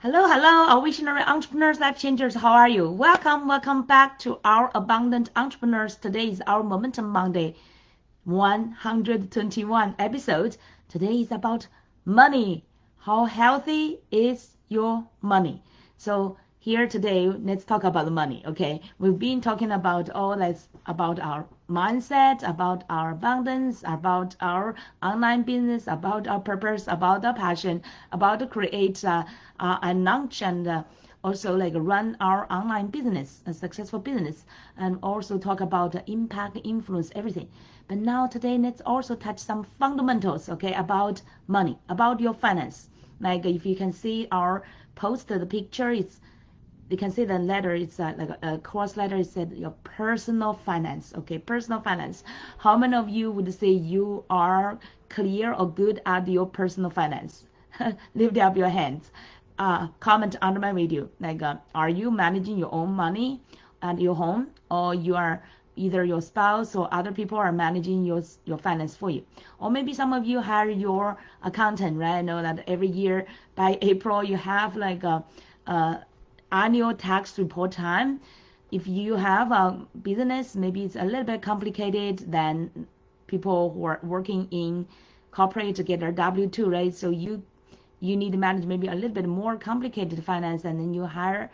Hello, hello, our visionary entrepreneurs, life changers. How are you? Welcome back to our Abundant Entrepreneurs. Today is our Momentum Monday 121 episode. Today is about money. How healthy is your money? So here today, let's talk about the money. Okay, we've been talking about all that's about our mindset, about our abundance, about our online business, about our purpose, about our passion, about to create and launch and also like run our online business, a successful business, and also talk about the impact, influence, everything. But now today, let's also touch some fundamentals, okay, about money, about your finance. Like if you can see our post, the picture, you can see the letter, it's like a cross letter, it said your personal finance, okay, personal finance. How many of you would say you are clear or good at your personal finance? Lift up your hands. Comment under my video, like are you managing your own money at your home, or you are either your spouse or other people are managing your finance for you? Or maybe some of you hire your accountant, right? I know that every year by April you have like a annual tax report time. If you have a business, maybe it's a little bit complicated than people who are working in corporate to get their W-2, right? So you need to manage maybe a little bit more complicated finance, and then you hire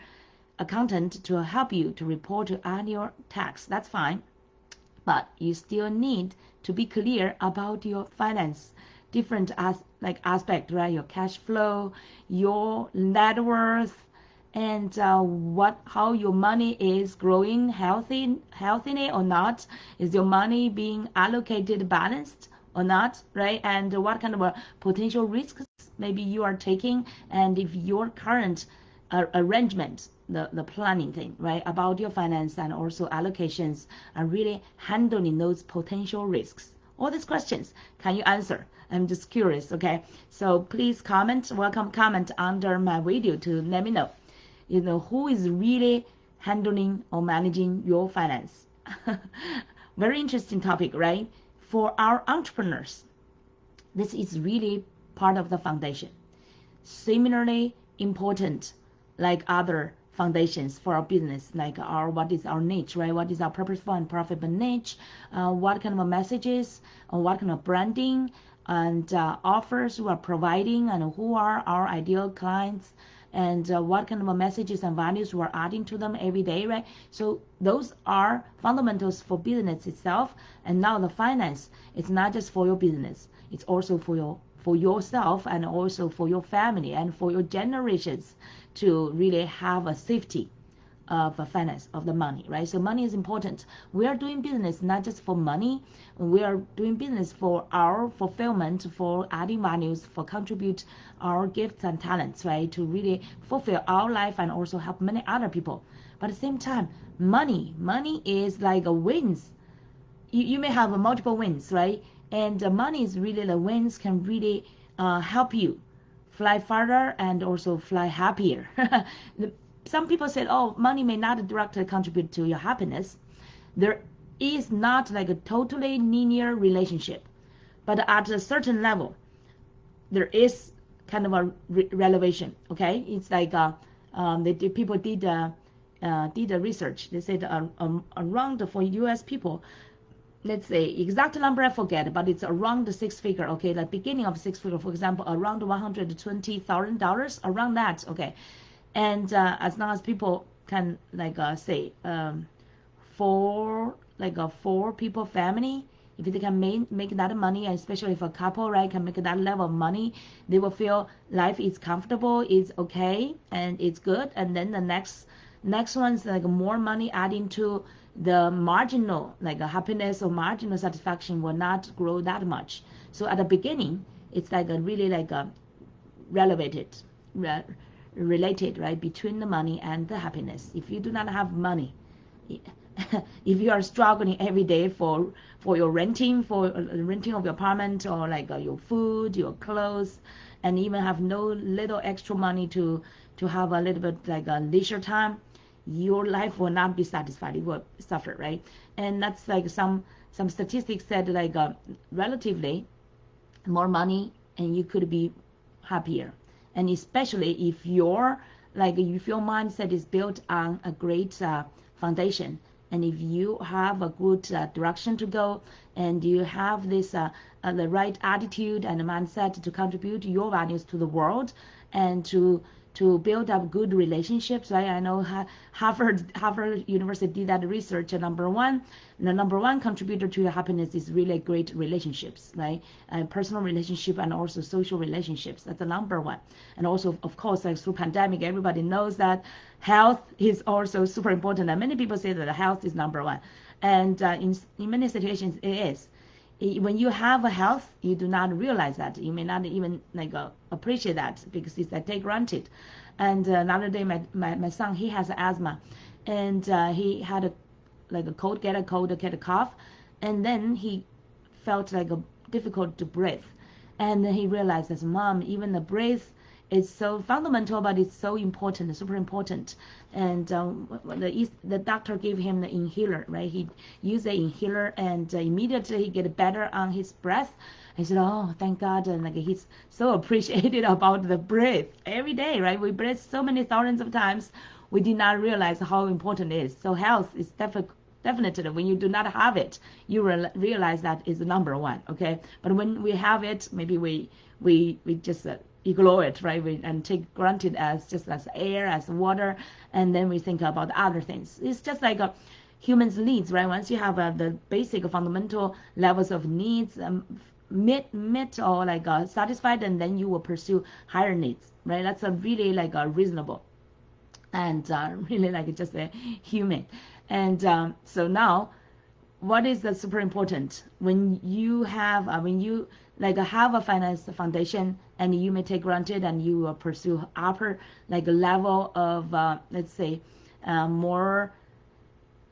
accountant to help you to report your annual tax. That's fine, but you still need to be clear about your finance, different aspect, right? Your cash flow, your net worth, and how your money is growing, healthy or not. Is your money being allocated balanced or not, right? And what kind of potential risks maybe you are taking, and if your current arrangement, the planning thing, right, about your finance and also allocations are really handling those potential risks. All these questions, can you answer? I'm just curious, okay? So please comment, welcome comment under my video to let me know, who is really handling or managing your finance. Very interesting topic, right? For our entrepreneurs, this is really part of the foundation. Similarly important like other foundations for our business, like what is our niche, right? What is our purposeful and profitable niche? What kind of messages, what kind of branding and offers we are providing, and who are our ideal clients, and what kind of messages and values we're adding to them every day, right? So those are fundamentals for business itself. And now the finance, it's not just for your business, it's also for yourself, and also for your family and for your generations, to really have a safety of finance, of the money, right? So money is important. We are doing business not just for money. We are doing business for our fulfillment, for adding values, for contribute our gifts and talents, right? To really fulfill our life and also help many other people. But at the same time, money is like a wins. You may have multiple wins, right? And money is really, the wins can really help you fly farther and also fly happier. Some people said, oh, money may not directly contribute to your happiness. There is not like a totally linear relationship, but at a certain level, there is kind of a relevation. Okay, it's like people did a research. They said around for U.S. people, let's say exact number I forget, but it's around the six figure. Okay, the beginning of six figure, for example, around $120,000, around that. Okay, and as long as people can like say four people family, if they can make that money, and especially if a couple, right, can make that level of money, they will feel life is comfortable, it's okay, and it's good. And then the next one's like more money adding to the marginal, like a happiness or marginal satisfaction will not grow that much. So at the beginning, it's like a really like a related, related, right, between the money and the happiness. If you do not have money, if you are struggling every day for your renting, for renting of your apartment, or like your food, your clothes, and even have no little extra money to have a little bit like a leisure time, your life will not be satisfied. It will suffer, right? And that's like some statistics said like relatively more money and you could be happier. And especially if your mindset is built on a great foundation, and if you have a good direction to go, and you have this the right attitude and mindset to contribute your values to the world, and to build up good relationships, right? I know Harvard University did that research. And the number one contributor to your happiness is really great relationships, right? Personal relationship and also social relationships. That's the number one. And also, of course, like through pandemic, everybody knows that health is also super important. And many people say that health is number one. And in many situations, it is. When you have a health, you do not realize that. You may not even appreciate that because it's take granted. And another day, my son, he has asthma, and he had a cold, get a cold, get a cough, and then he felt difficult to breathe, and then he realized that mom, even the breath is so fundamental, but it's so important, super important. And the doctor gave him the inhaler, right? He used the inhaler, and immediately he get better on his breath. I said, oh, thank God. And he's so appreciated about the breath every day, right? We breathe so many thousands of times. We did not realize how important it is. So health is definitely, when you do not have it, you realize that is the number one, okay? But when we have it, maybe we just ignore it, right? And take granted as just as air, as water, and then we think about other things. It's just like a human's needs, right? Once you have the basic fundamental levels of needs met or satisfied, and then you will pursue higher needs, right? That's a really reasonable and really just a human. And so now, what is the super important when you have when you have a finance foundation, and you may take granted, and you will pursue upper level of let's say more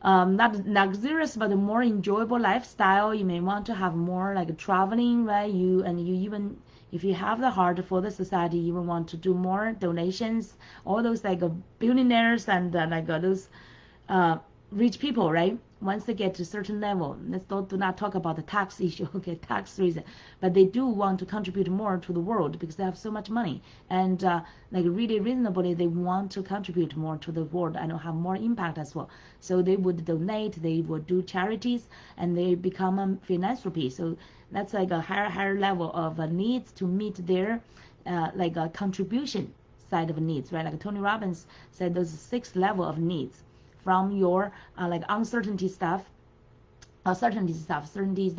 not luxurious but a more enjoyable lifestyle. You may want to have more traveling, right? You even, if you have the heart for the society, you will want to do more donations. All those billionaires and those rich people, right? Once they get to a certain level, let's do not talk about the tax issue, okay, tax reason, but they do want to contribute more to the world because they have so much money, and really reasonably, they want to contribute more to the world and have more impact as well. So they would donate, they would do charities, and they become a philanthropy. So that's a higher level of needs to meet their a contribution side of needs, right? Like Tony Robbins said, those 6 level of needs, from your uncertainty stuff. Certainty is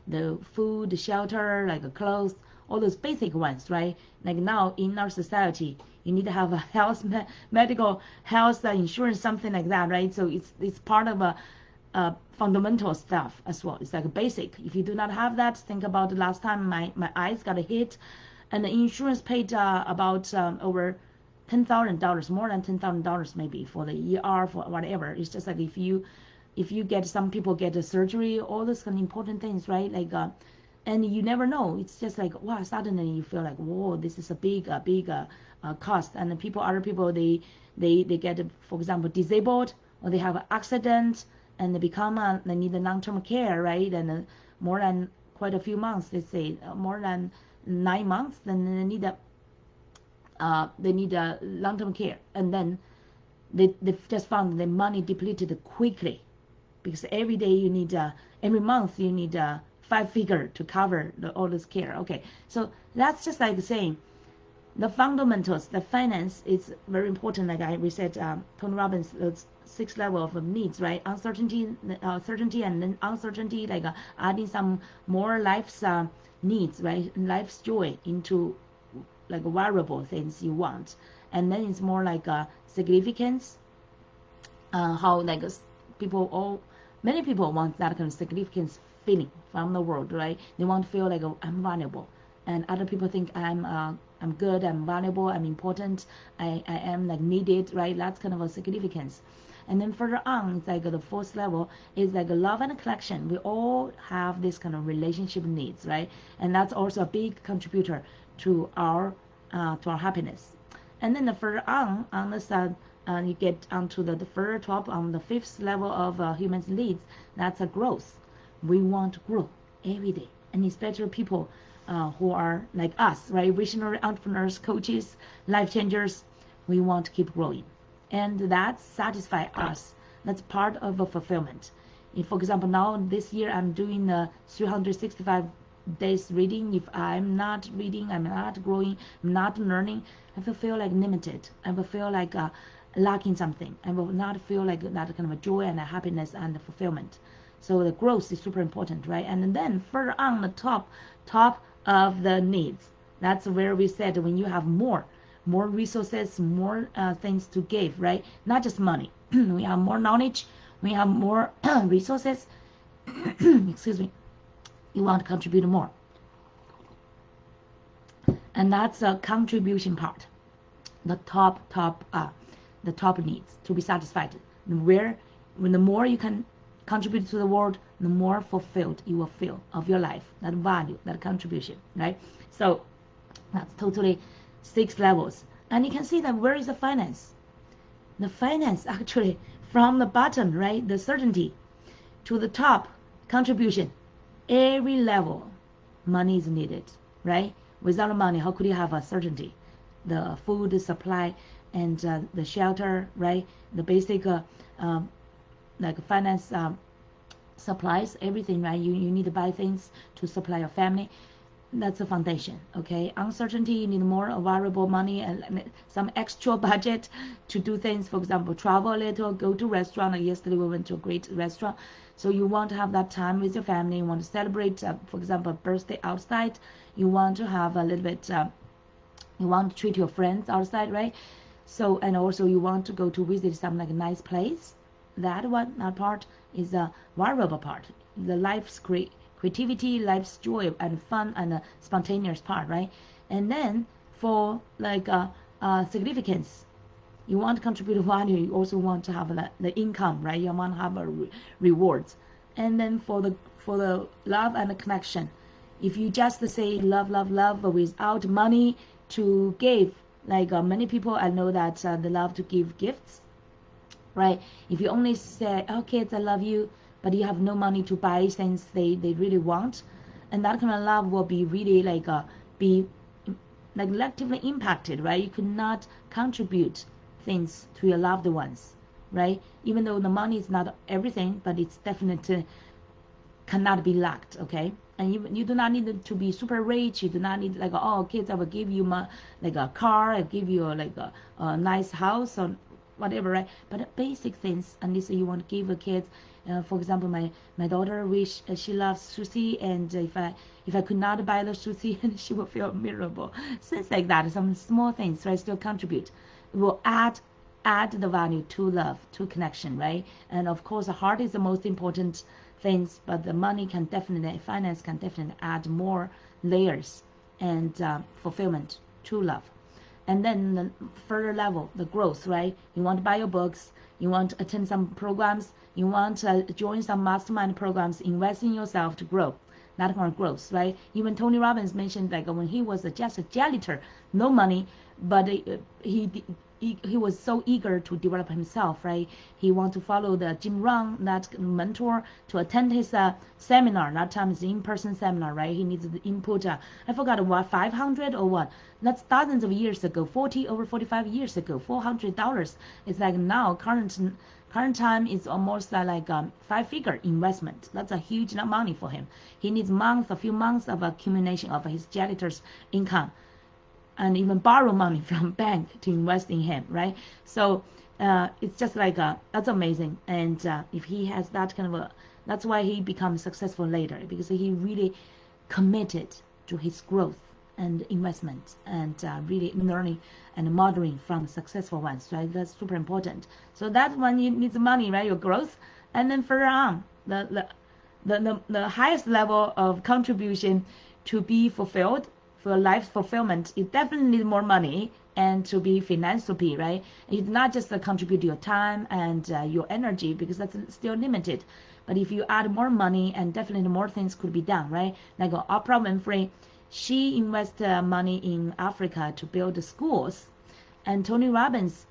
the food, the shelter, clothes, all those basic ones, right? Now in our society, you need to have a health, medical health insurance, something like that, right? So it's part of a fundamental stuff as well. It's a basic. If you do not have that, think about the last time my eyes got a hit, and the insurance paid about over $10,000, more than $10,000 maybe, for the ER, for whatever. It's just if you get, some people get a surgery, all those kind of important things, right? And you never know. It's just wow, suddenly you feel whoa, this is a big cost. And other people, they get, for example, disabled, or they have an accident, and they need a long-term care, right? And more than quite a few months, let's say more than 9 months, then they need a long-term care, and then they just found the money depleted quickly, because every day you need every month you need 5 figure to cover all this care. Okay, so that's just saying the fundamentals, the finance is very important. We said, Tony Robbins, those 6 level of needs, right? Uncertainty, certainty, and then uncertainty, adding some more life's needs, right? Life's joy into variable things you want. And then it's more significance, how many people want that kind of significance feeling from the world, right? They want to feel I'm valuable, and other people think I'm good, I'm valuable, I'm important, I am needed, right? That's kind of a significance. And then further on, it's the 4th level is love and connection. We all have this kind of relationship needs, right? And that's also a big contributor to our happiness. And then the further on the side, you get onto the further top, on the 5th level of human needs. That's a growth. We want to grow every day, and especially people who are like us, right? Visionary entrepreneurs, coaches, life changers. We want to keep growing, and that satisfies us. That's part of a fulfillment. If, for example, now this year I'm doing 365 days reading. If I'm not reading, I'm not growing, I'm not learning, I will feel like limited. I will feel like lacking something. I will not feel like that kind of a joy and a happiness and a fulfillment. So the growth is super important, right? And then further on the top of the needs, that's where we said when you have more resources, more things to give, right? Not just money. We have more knowledge, we have more resources. Excuse me. You want to contribute more, and that's a contribution part. The top needs to be satisfied. When the more you can contribute to the world, the more fulfilled you will feel of your life, that value, that contribution, right? So that's totally 6 levels. And you can see that where is the finance? The finance actually from the bottom, right? The certainty to the top, contribution. Every level, money is needed, right? Without money, how could you have a certainty? The food supply and the shelter, right? The basic like finance supplies, everything, right? You need to buy things to supply your family. That's the foundation, okay? Uncertainty, you need more variable money and some extra budget to do things. For example, travel a little, go to restaurant. Like yesterday we went to a great restaurant. So you want to have that time with your family. You want to celebrate, for example, birthday outside. You want to have a little bit, you want to treat your friends outside, right? So, and also you want to go to visit some like a nice place. That part is a variable part. The life's creativity, life's joy and fun and spontaneous part, right? And then for like significance, you want to contribute value. You also want to have the income, right? You want to have a rewards. And then for the love and the connection, if you just say love, love, love without money to give, like many people I know that they love to give gifts, right? If you only say, oh kids, I love you, but you have no money to buy things they really want, and that kind of love will be really like be negatively impacted, right? You could not contribute things to your loved ones, right? Even though the money is not everything, but it's definitely cannot be lacked, okay? And you do not need to be super rich. You do not need like, oh kids, I will give you like a car, I give you like a nice house or whatever, right? But basic things, and this you want to give a kid. For example, my daughter wish she loves sushi, and if I could not buy the sushi, she will feel miserable. Things like that, some small things, right? Still contribute, will add the value to love, to connection, right? And of course, the heart is the most important things, but the money can definitely, finance can definitely add more layers and fulfillment to love. And then the further level, the growth, right? You want to buy your books, you want to attend some programs, you want to join some mastermind programs, invest in yourself to grow. That kind of growth, right? Even Tony Robbins mentioned like when he was just a janitor, no money, but he was so eager to develop himself, right? He want to follow the Jim Rohn, that mentor, to attend his seminar. That time is in-person seminar, right? He needs the input. I forgot what, 500 or what? That's thousands of years ago, over 45 years ago, $400. It's like now current time is almost like 5-figure investment. That's a huge money for him. He needs a few months of accumulation of his janitor's income, and even borrow money from bank to invest in him, right? So it's just like that's amazing. And if he has that kind of that's why he becomes successful later, because he really committed to his growth and investment, and really learning and modeling from successful ones, right? That's super important. So that one needs money, right? Your growth. And then further on, the highest level of contribution to be fulfilled, for life fulfillment, you definitely need more money and to be philanthropy, right? It's not just contribute your time and your energy, because that's still limited. But if you add more money, and definitely more things could be done, right? Like Oprah Winfrey, she invested money in Africa to build schools, and Tony Robbins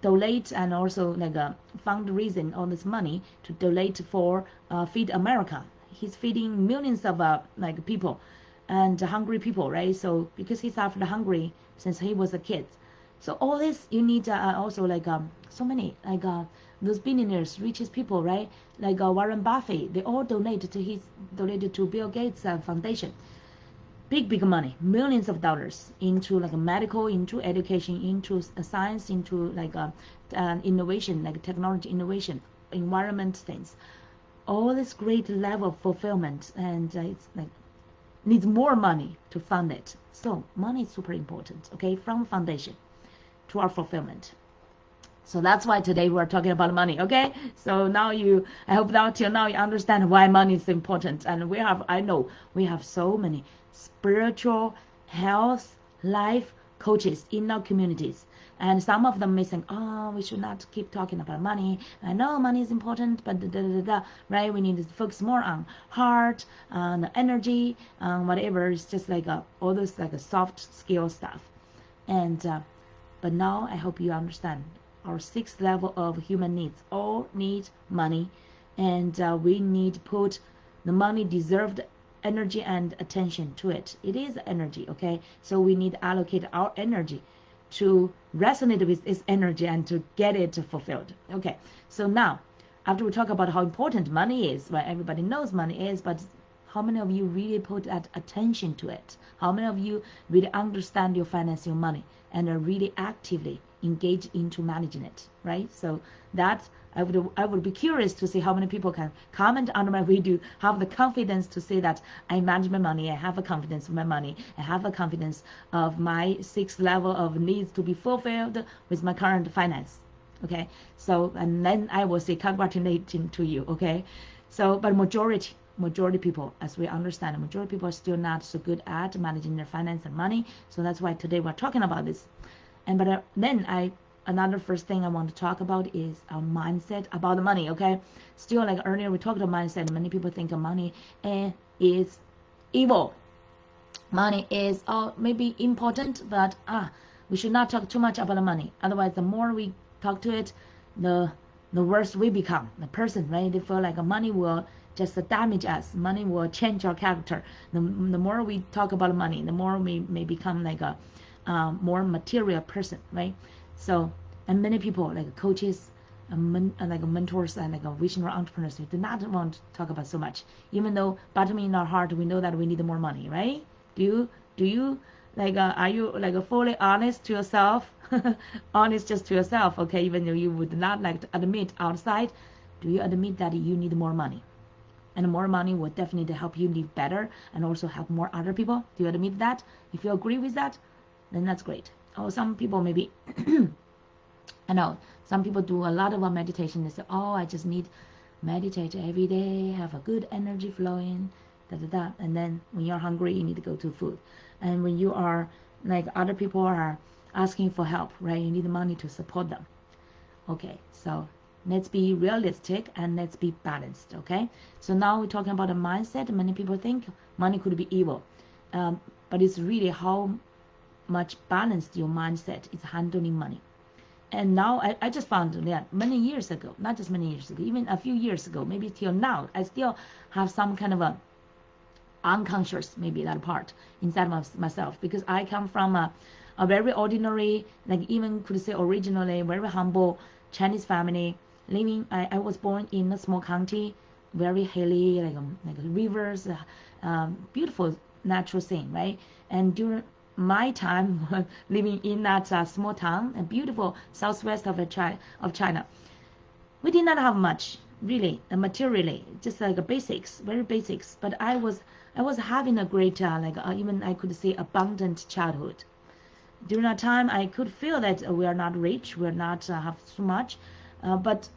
donate and also like fundraising all this money to donate for Feed America. He's feeding millions of like people and hungry people, right? So because he suffered hungry since he was a kid. So all this you need also like so many like those billionaires, richest people, right? Like Warren Buffett, they all donated to Bill Gates Foundation. Big money, millions of dollars into like medical, into education, into science, into like innovation, like technology innovation, environment things. All this great level of fulfillment, and it's like needs more money to fund it. So money is super important, okay, from foundation to our fulfillment. So that's why today we're talking about money, okay? So now I hope that till now you understand why money is important. And I know we have so many spiritual, health, life coaches in our communities. And some of them may think, oh, we should not keep talking about money. I know money is important, but right? We need to focus more on heart, on energy, whatever. It's just like all those like a soft skill stuff. And but now I hope you understand our sixth level of human needs all need money, and we need to put the money deserved energy and attention to it. It is energy, okay? So we need to allocate our energy to resonate with this energy and to get it fulfilled. Okay, so now after we talk about how important money is, well, everybody knows money is, but how many of you really put that attention to it? How many of you really understand your finance, your money, and are really actively engaged into managing it, right? So that I would be curious to see how many people can comment under my video, have the confidence to say that I manage my money, I have a confidence in my money, I have a confidence of my sixth level of needs to be fulfilled with my current finance. Okay, so and then I will say congratulating to you. Okay, so but majority people, as we understand, majority people are still not so good at managing their finance and money. So that's why today we're talking about this. And but then another first thing I want to talk about is our mindset about the money. Okay, still like earlier we talked about mindset. Many people think money is evil. Money is maybe important, but we should not talk too much about the money. Otherwise, the more we talk to it, the worse we become. The person, right? They feel like money will just damage us. Money will change our character. The more we talk about money, the more we may become like a more material person, right? So, and many people like coaches, like mentors, and like visionary entrepreneurs, who do not want to talk about so much, even though bottom in our heart we know that we need more money, right? Do you like are you like fully honest to yourself? Honest just to yourself, okay? Even though you would not like to admit outside, do you admit that you need more money? And more money will definitely help you live better and also help more other people. Do you admit that? If you agree with that, then that's great. Oh, some people maybe I know some people do a lot of meditation. They say, oh, I just need meditate every day, have a good energy flowing, and then when you're hungry, you need to go to food. And when you are like other people are asking for help, right? You need money to support them. Okay, so let's be realistic and let's be balanced. Okay, so now we're talking about a mindset. Many people think money could be evil, but it's really how much balanced your mindset is handling money. And now I just found that many years ago, not just many years ago, even a few years ago, maybe till now, I still have some kind of a unconscious, maybe that part inside of myself, because I come from a very ordinary, like even could say originally very humble Chinese family. I was born in a small county, very hilly, like rivers, beautiful natural scene, right? And during my time living in that small town, a beautiful southwest of China, we did not have much really materially, just like a basics, very basics. But I was having a great even I could say abundant childhood. During that time, I could feel that we are not rich, we're not have too much, but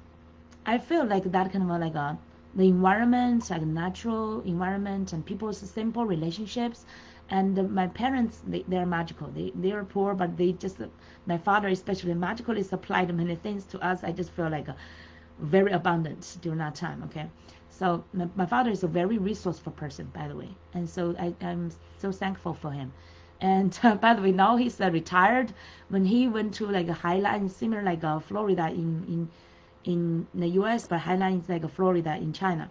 I feel like that kind of the environment, like natural environment and people's simple relationships. And my parents, they're magical. They're poor, but they just, my father especially magically supplied many things to us. I just feel like very abundant during that time. Okay, so my father is a very resourceful person, by the way, and so I'm so thankful for him. And by the way, now he's retired. When he went to like a highline, similar like Florida in the U.S., but highline is like Florida in China.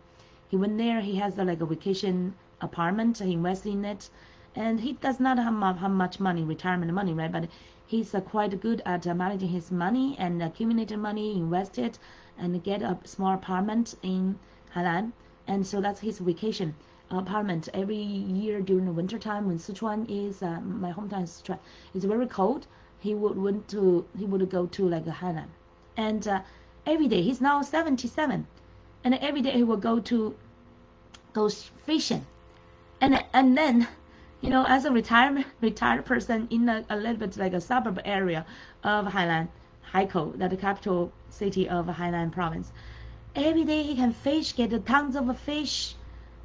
He went there. He has like a vacation apartment, he invested in it, and he does not have much money, retirement money, right? But he's quite good at managing his money and accumulating money, invest it, and get a small apartment in Hainan. And so that's his vacation apartment. Every year during the winter time, when Sichuan is my hometown is Sichuan, it's very cold. He would go to like Hainan, and every day he's now 77, and every day he will go fishing, and then, you know, as a retired person in a little bit like a suburb area of Hainan, Haikou, that the capital city of Hainan province. Every day he can fish, get tons of fish,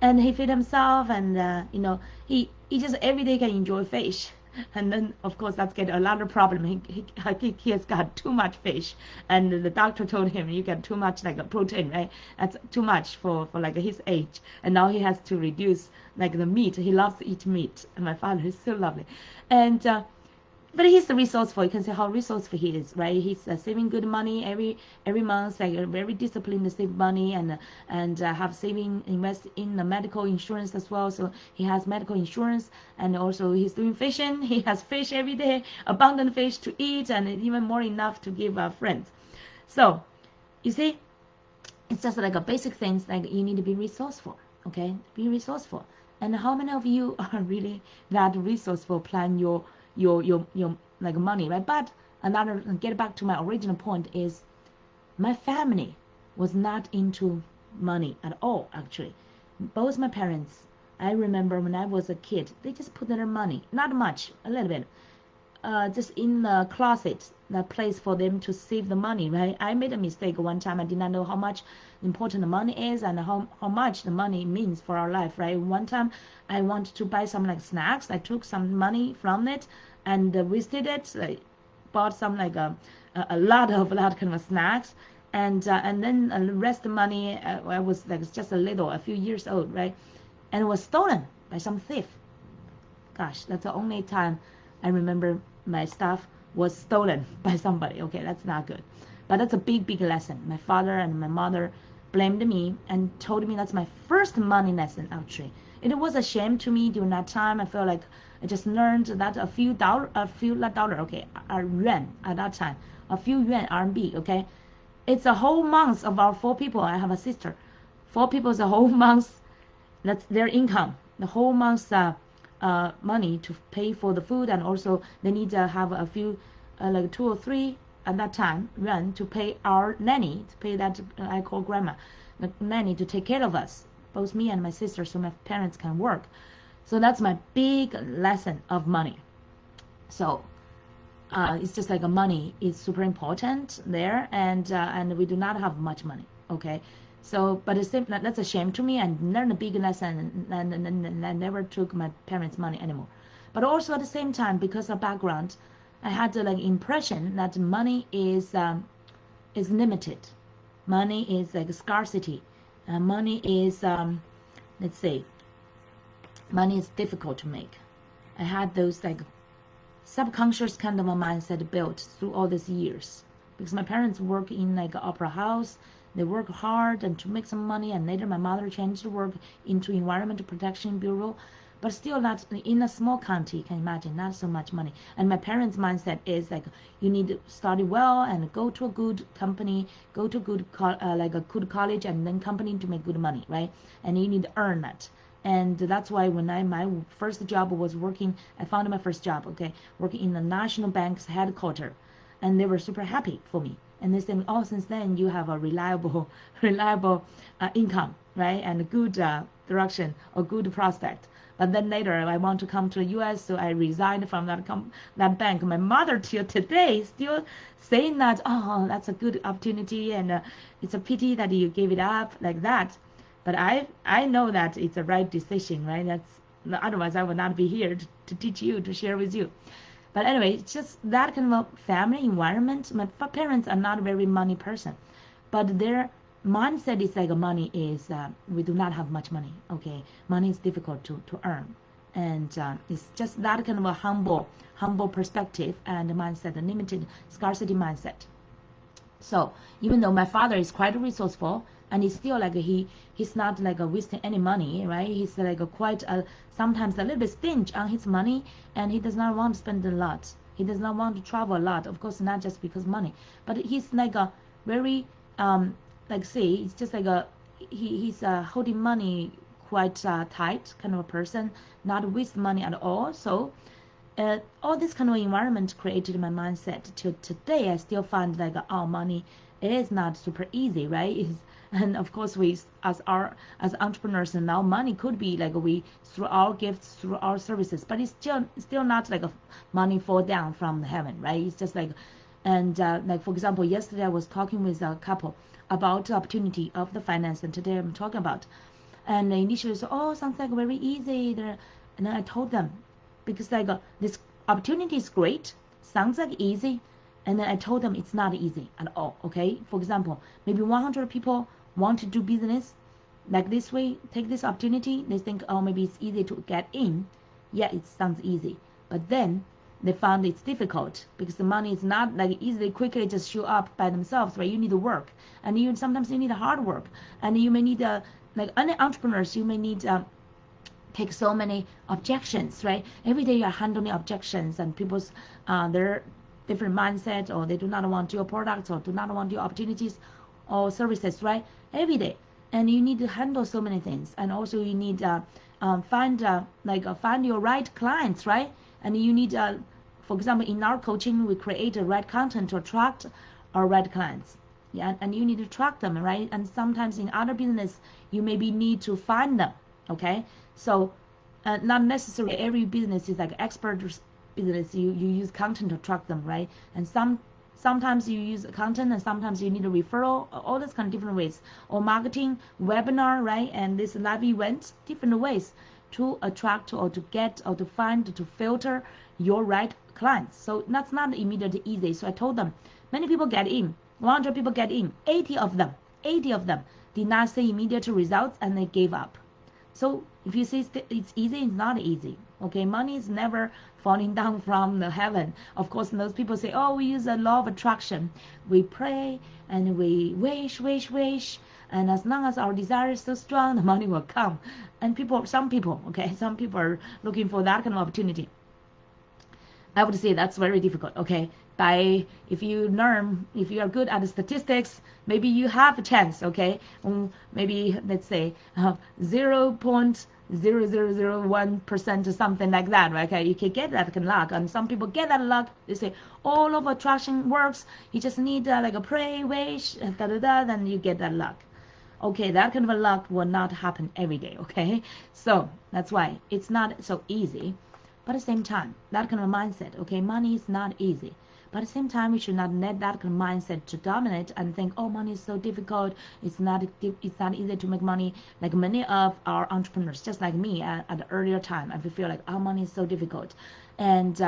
and he feed himself, and you know, he just every day can enjoy fish. And then of course that's get a lot of problem. I think he has got too much fish, and the doctor told him you get too much like a protein, right? That's too much for like his age, and now he has to reduce like the meat. He loves to eat meat, and my father is so lovely, and but he's resourceful. You can see how resourceful he is, right? He's saving good money every month, like very disciplined to save money, and have saving, invest in the medical insurance as well. So he has medical insurance, and also he's doing fishing. He has fish every day, abundant fish to eat, and even more enough to give friends. So you see, it's just like a basic things, like you need to be resourceful. Okay, be resourceful. And how many of you are really that resourceful? Plan your like money, right? But another, get back to my original point, is my family was not into money at all. Actually, both my parents, I remember when I was a kid, they just put their money, not much, a little bit, just in the closet, that place for them to save the money, right? I made a mistake one time. I did not know how much important the money is and how much the money means for our life, right? One time I wanted to buy some like snacks. I took some money from it and wasted it. I bought some like a lot kind of snacks, and then the rest of the money, I was like just a few years old, right? And it was stolen by some thief. Gosh, that's the only time I remember my stuff was stolen by somebody. Okay, that's not good. But that's a big lesson. My father and my mother blamed me and told me that's my first money lesson, actually. It was a shame to me during that time. I felt like I just learned that a few dollar, okay, a yuan at that time, a few yuan RMB, okay. It's a whole month of our 4 people. I have a sister. 4 people is a whole month. That's their income. The whole month's money to pay for the food, and also they need to have a few, like 2 or 3 at that time, yuan to pay our nanny, to pay that I call grandma, the nanny, to take care of us, both me and my sister, so my parents can work. So that's my big lesson of money. So it's just like money is super important there, and we do not have much money, okay. So, but it's simple, that's a shame to me, and learned a big lesson, and I never took my parents' money anymore. But also at the same time, because of background, I had the like impression that money is limited. Money is like scarcity. Money is let's say, money is difficult to make. I had those like subconscious kind of a mindset built through all these years, because my parents work in like an opera house. They work hard and to make some money, and later my mother changed to work into Environmental Protection Bureau, but still not in a small county. You can imagine, not so much money. And my parents' mindset is like, you need to study well and go to a good company, go to good like a good college and then company to make good money, right? And you need to earn that. And that's why when my first job was working, I found my first job, okay, working in the national bank's headquarters, and they were super happy for me. And they said, oh, since then you have a reliable income, right, and a good direction or good prospect. But then later I want to come to the U.S., so I resigned from that bank. My mother till today still saying that, oh, that's a good opportunity, and it's a pity that you gave it up like that. But I know that it's a right decision, right? Otherwise I would not be here to teach you, to share with you. But anyway, it's just that kind of family environment. My parents are not a very money person, but their mindset is like money is, we do not have much money, okay? Money is difficult to earn. And it's just that kind of a humble perspective and mindset, a limited scarcity mindset. So even though my father is quite resourceful, and he's still like he's not like wasting any money, right? He's like quite sometimes a little bit stingy on his money, and he does not want to spend a lot. He does not want to travel a lot, of course, not just because money, but he's like a very like say it's just like he's holding money quite tight kind of a person, not waste money at all. So all this kind of environment created my mindset. Till today, I still find like our money is not super easy, right? And of course, we as entrepreneurs now, money could be like we through our gifts, through our services, but it's still not like a money fall down from heaven, right? It's just like, and like for example, yesterday I was talking with a couple about the opportunity of the finance, and today I'm talking about, and they initially said, oh, sounds like very easy there. And then I told them, because like this opportunity is great, sounds like easy, and then I told them it's not easy at all. Okay, for example, maybe 100 people want to do business like this way, take this opportunity, they think, oh, maybe it's easy to get in. Yeah, it sounds easy, but then they found it's difficult because the money is not like easily quickly just show up by themselves, right? You need to work, and sometimes you need hard work, and you may need like any entrepreneurs, you may need take so many objections, right? Every day you are handling objections, and people's their different mindset, or they do not want your products, or do not want your opportunities or services, right? Every day, and you need to handle so many things, and also you need find find your right clients, right? And you need for example, in our coaching, we create the right content to attract our right clients. Yeah, and you need to track them, right? And sometimes in other business, you maybe need to find them. Okay, so not necessarily every business is like expert business. You use content to track them, right? And sometimes you use content, and sometimes you need a referral, all those kind of different ways, or marketing, webinar, right? And this live events, different ways to attract or to get or to find, to filter your right clients. So that's not immediately easy. So I told them, many people get in, 100 people get in, 80 of them did not see immediate results, and they gave up. So if you say it's easy, it's not easy. Okay, money is never falling down from the heaven. Of course, those people say, oh, we use the law of attraction. We pray and we wish, and as long as our desire is so strong, the money will come. And some people are looking for that kind of opportunity. I would say that's very difficult. Okay, if you are good at the statistics, maybe you have a chance. Okay, maybe let's say 0.0001% or something like that. Right? Okay, you can get that kind of luck, and some people get that luck. They say all of attraction works. You just need like a pray, wish, then you get that luck. Okay, that kind of a luck will not happen every day. Okay, so that's why it's not so easy. But at the same time, that kind of mindset, okay, money is not easy. But at the same time, we should not let that kind of mindset to dominate and think, oh, money is so difficult. It's not easy to make money. Like many of our entrepreneurs, just like me at the earlier time, I feel like our money is so difficult, and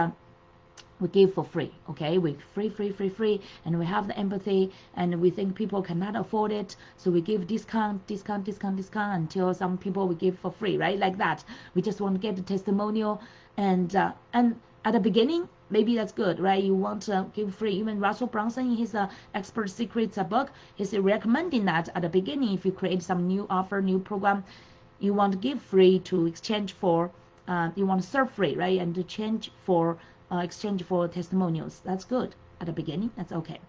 we give for free. Okay, we free, and we have the empathy, and we think people cannot afford it, so we give discount until some people we give for free, right? Like that. We just want to get the testimonial, and at the beginning, maybe that's good, right? You want to give free. Even Russell Brunson in his Expert Secrets book, he's recommending that at the beginning, if you create some new offer, new program, you want to give free to exchange for, you want to serve free, right? And to exchange for testimonials. That's good at the beginning. That's okay.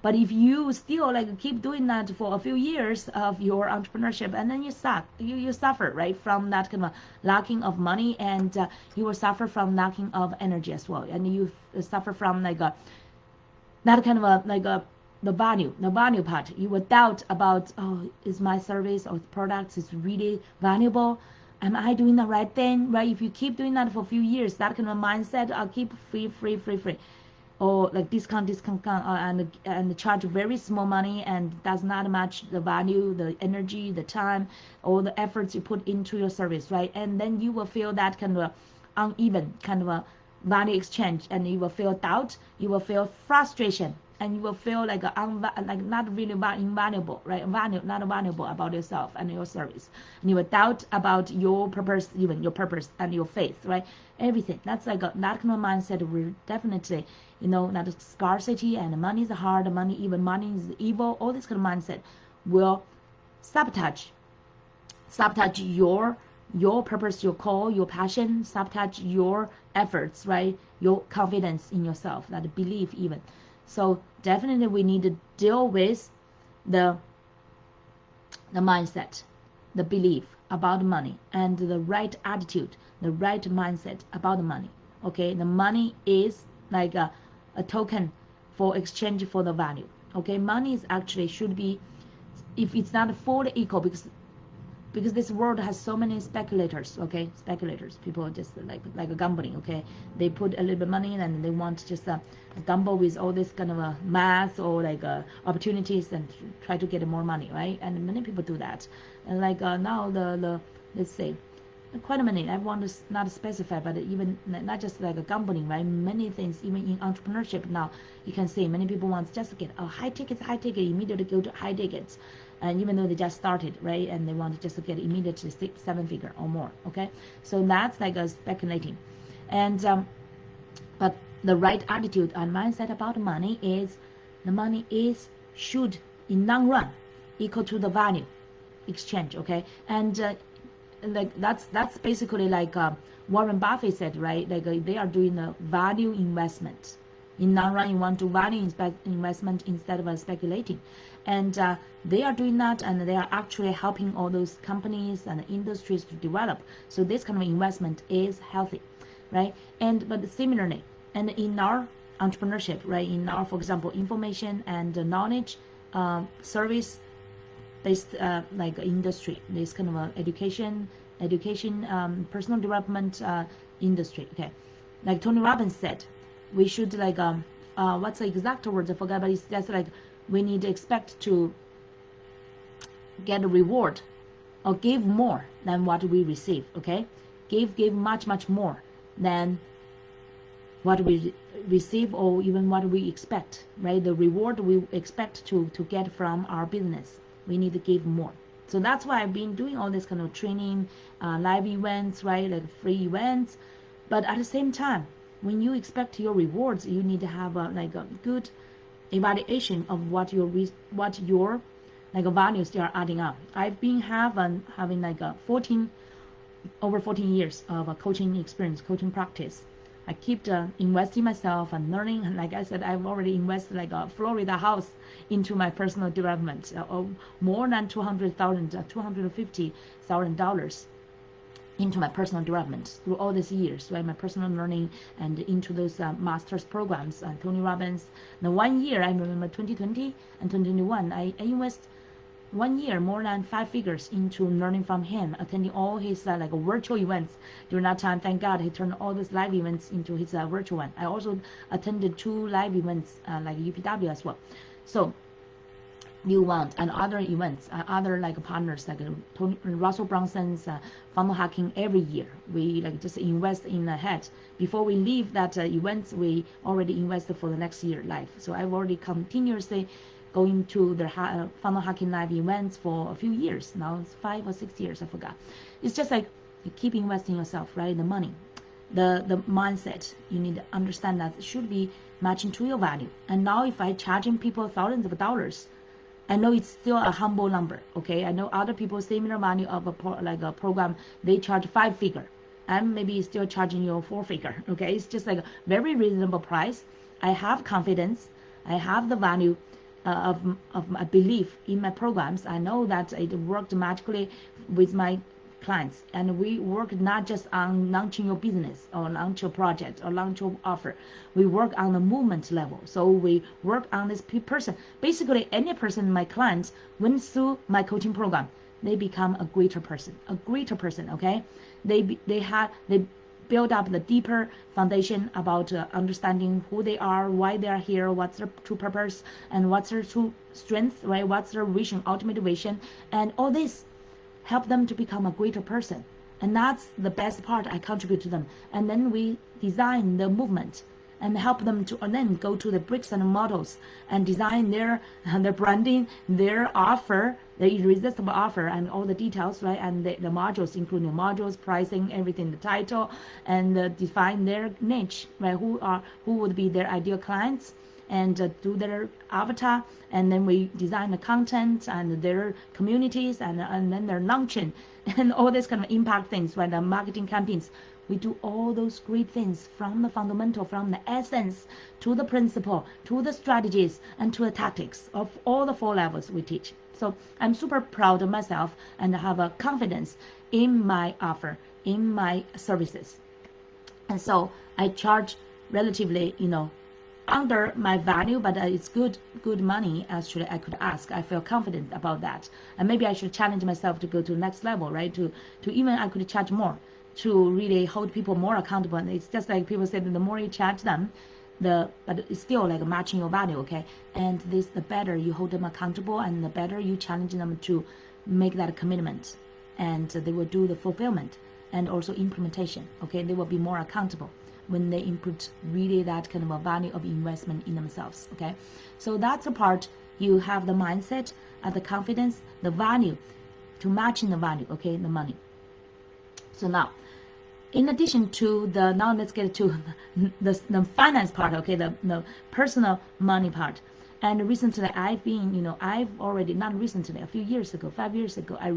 But if you still like keep doing that for a few years of your entrepreneurship, and then you suffer, right, from that kind of lacking of money, and you will suffer from lacking of energy as well, and you suffer from like that kind of the value part. You will doubt about, oh, is my service or products is really valuable? Am I doing the right thing, right? If you keep doing that for a few years, that kind of mindset, I'll keep free, or like discount, and charge very small money, and does not match the value, the energy, the time, all the efforts you put into your service, right? And then you will feel that kind of uneven kind of a value exchange, and you will feel doubt, you will feel frustration, and you will feel like not really invaluable, right? Not valuable about yourself and your service, and you will doubt about your purpose, even your purpose and your faith, right? Everything. That's like that kind of mindset will definitely, that scarcity and money is hard, money is evil, all this kind of mindset will sabotage your purpose, your call, your passion, sabotage your efforts, right? Your confidence in yourself, that belief even. So definitely we need to deal with the mindset, the belief about money, and the right attitude, the right mindset about the money. Okay, the money is like a token for exchange for the value. Okay, money is actually should be, if it's not fully equal, because this world has so many speculators. Okay, speculators, people just like a gambling. Okay, they put a little bit of money and they want to just gamble with all this kind of math or like opportunities and try to get more money, right? And many people do that. And like now the let's say quite many, I want to not specify, but even not just like a gambling, right? Many things, even in entrepreneurship now, you can see many people want just to get a high ticket, immediately go to high tickets. And even though they just started, right? And they want to just get immediately 6-7 figure or more, okay? So that's like a speculating. And, but the right attitude and mindset about money is, the money should, in long run, equal to the value exchange, okay? And like that's basically like Warren Buffett said, right? Like they are doing a value investment. In long run, you want to value investment instead of speculating, and they are doing that, and they are actually helping all those companies and industries to develop. So this kind of investment is healthy, right? And but similarly, and in our entrepreneurship, right? In our, for example, information and knowledge service based like industry, this kind of education, personal development industry. Okay, like Tony Robbins said, we should like what's the exact words I forgot, but it's just like we need to expect to get a reward or give more than what we receive. Okay, give much more than what we receive or even what we expect, right? The reward we expect to get from our business, we need to give more. So that's why I've been doing all this kind of training, live events, right? Like free events. But at the same time, when you expect your rewards, you need to have like a good evaluation of what your like values they are adding up. I've been having like over 14 years of coaching experience, coaching practice. I keep investing myself and learning. And like I said, I've already invested like a Florida house into my personal development, more than $250,000 into my personal development through all these years, right? My personal learning and into those master's programs. Tony Robbins. The 1 year, I remember 2020 and 2021, I invest 1 year more than 5 figures into learning from him, attending all his like virtual events during that time. Thank God he turned all these live events into his virtual one. I also attended 2 live events like UPW as well. So you want and other events, other like partners like Russell Brunson's funnel hacking every year. We like just invest in ahead before we leave that events. We already invested for the next year live. So I've already continuously going to the funnel hacking live events for a few years now. It's 5 or 6 years, I forgot. It's just like you keep investing yourself, right? The money, the mindset, you need to understand that it should be matching to your value. And now if I charging people thousands of dollars, I know it's still a humble number, okay? I know other people similar value of a program, they charge 5 figure. I'm maybe still charging you 4 figure, okay? It's just like a very reasonable price. I have confidence. I have the value of my belief in my programs. I know that it worked magically with my clients, and we work not just on launching your business or launch your project or launch your offer. We work on the movement level. So we work on this person. Basically, any person, my clients, went through my coaching program, they become a greater person, okay? They build up the deeper foundation about understanding who they are, why they are here, what's their true purpose, and what's their true strength, right? What's their vision, ultimate vision, and all this help them to become a greater person. And that's the best part. I contribute to them. And then we design the movement and help them to then go to the bricks and models and design their branding, their offer, the irresistible offer, and all the details, right? And the modules, including modules, pricing, everything, the title, and define their niche, right? Who would be their ideal clients, and do their avatar, and then we design the content and their communities, and then their launching and all this kind of impact things, right? The marketing campaigns. We do all those great things from the fundamental, from the essence to the principle, to the strategies, and to the tactics of all the 4 levels we teach. So I'm super proud of myself and have a confidence in my offer, in my services. And so I charge relatively, under my value, but it's good money. Actually, I could ask. I feel confident about that, and maybe I should challenge myself to go to the next level, right? To even I could charge more, to really hold people more accountable. And it's just like people say that the more you charge them, but it's still like matching your value, okay? And the better you hold them accountable, and the better you challenge them to make that commitment, and they will do the fulfillment and also implementation, okay? They will be more accountable when they input really that kind of a value of investment in themselves, okay? So that's the part. You have the mindset, the confidence, the value, to matching the value, okay, the money. So now, in addition to now let's get to the finance part, okay, the personal money part. And recently I've been, I've already, not recently, a few years ago, 5 years ago, I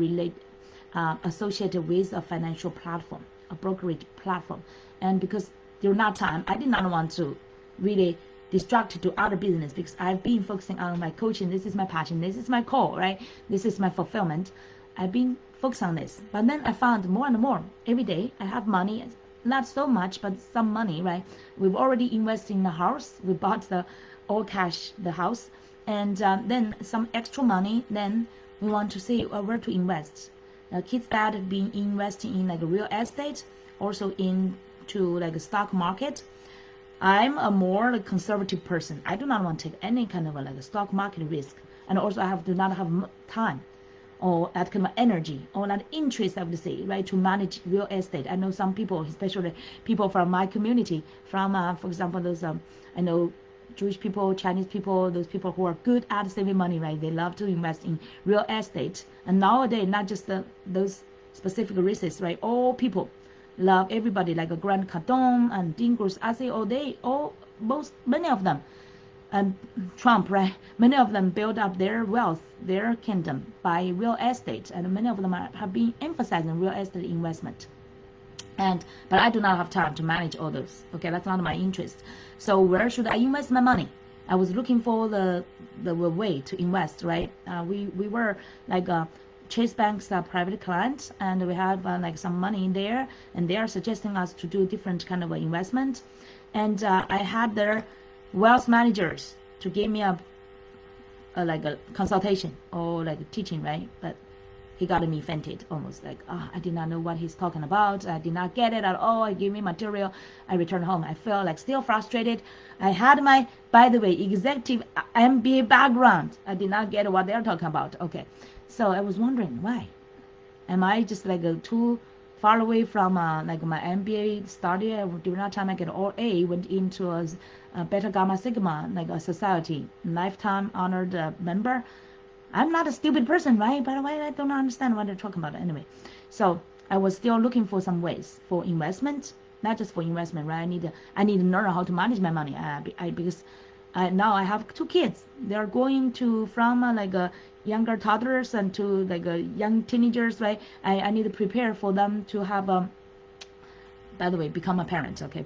associated with a financial platform, a brokerage platform. And because during that time, I did not want to really distract to other business, because I've been focusing on my coaching. This is my passion. This is my core, right? This is my fulfillment. I've been focused on this. But then I found more and more. Every day I have money, not so much, but some money, right? We've already invested in the house. We bought the all cash, the house. And then some extra money, then we want to see where to invest. Kids that have been investing in like real estate, also into like a stock market. I'm a more like conservative person. I do not want to take any kind of like a stock market risk, and also I do not have time or that kind of energy or that interest, I would say, right, to manage real estate. I know some people, especially people from my community, from for example, those I know Jewish people, Chinese people, those people who are good at saving money, right? They love to invest in real estate. And nowadays, not just those specific races, right? All people love, everybody, like a Grant Cardone and Dingers, I say, many of them, and Trump, right? Many of them build up their wealth, their kingdom by real estate, and many of them have been emphasizing real estate investment. But I do not have time to manage all those. Okay, that's not my interest. So where should I invest my money? I was looking for the way to invest, right? We were like Chase Bank's private client, and we have like some money in there, and they are suggesting us to do different kind of investment. And I had their wealth managers to give me a consultation or like a teaching, right? But he got me fainted, almost like, I did not know what he's talking about. I did not get it at all. He gave me material. I returned home. I felt like still frustrated. I had my, by the way, executive MBA background. I did not get what they're talking about. Okay, so I was wondering, why? Am I just like too far away from like my MBA study? During that time, I get all A, went into a Beta Gamma Sigma, like a society, lifetime honored member. I'm not a stupid person, right? By the way, I don't understand what they're talking about anyway. So I was still looking for some ways for investment, not just for investment, right? I need to learn how to manage my money. Because now I have 2 kids. They're going to from like younger toddlers and to like young teenagers, right? I need to prepare for them to have by the way, become a parent, okay?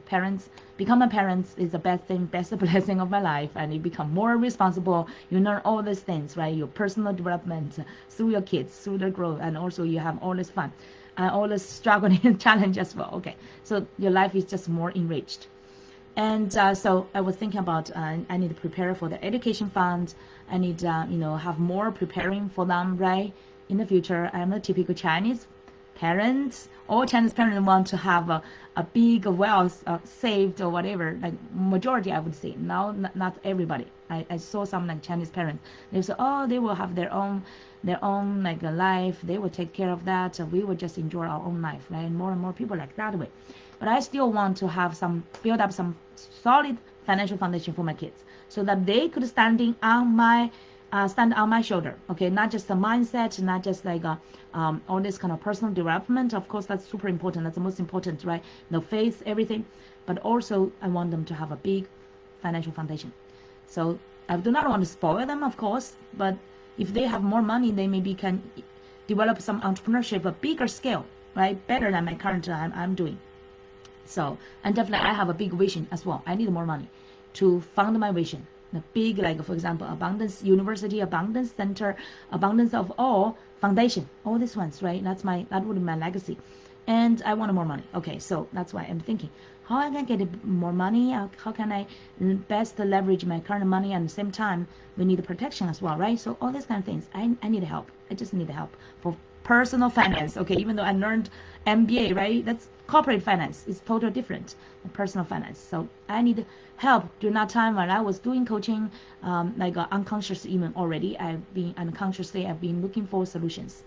Become a parent is the best thing, best blessing of my life, and you become more responsible. You learn all these things, right? Your personal development through your kids, through their growth, and also you have all this fun, all this struggle and challenge as well, okay? So your life is just more enriched. And so I was thinking about I need to prepare for the education fund. I need have more preparing for them, right? In the future, I'm a typical Chinese parents. All Chinese parents want to have a big wealth saved or whatever, like majority I would say. Now not everybody. I saw some like Chinese parents. They say, oh, they will have their own like a life. They will take care of that. We will just enjoy our own life, right? More and more people like that way. But I still want to have build up some solid financial foundation for my kids, so that they could stand on my shoulder, okay? Not just the mindset, not just like all this kind of personal development. Of course, that's super important. That's the most important, right? The faith, everything. But also, I want them to have a big financial foundation. So I do not want to spoil them, of course, but if they have more money, they maybe can develop some entrepreneurship, a bigger scale, right? Better than my current I'm doing. So, and definitely I have a big vision as well. I need more money to fund my vision. The big, like for example, Abundance University, Abundance Center, Abundance of All Foundation, all these ones, right? That would be my legacy. And I want more money. Okay, so that's why I'm thinking, how I can get more money? How can I best leverage my current money? And at the same time, we need protection as well, right? So all these kind of things, I need help. I just need help for personal finance. Okay, even though I learned MBA, right? That's corporate finance. It's totally different than personal finance. So I need help during that time when I was doing coaching, like unconscious even already. Unconsciously I've been looking for solutions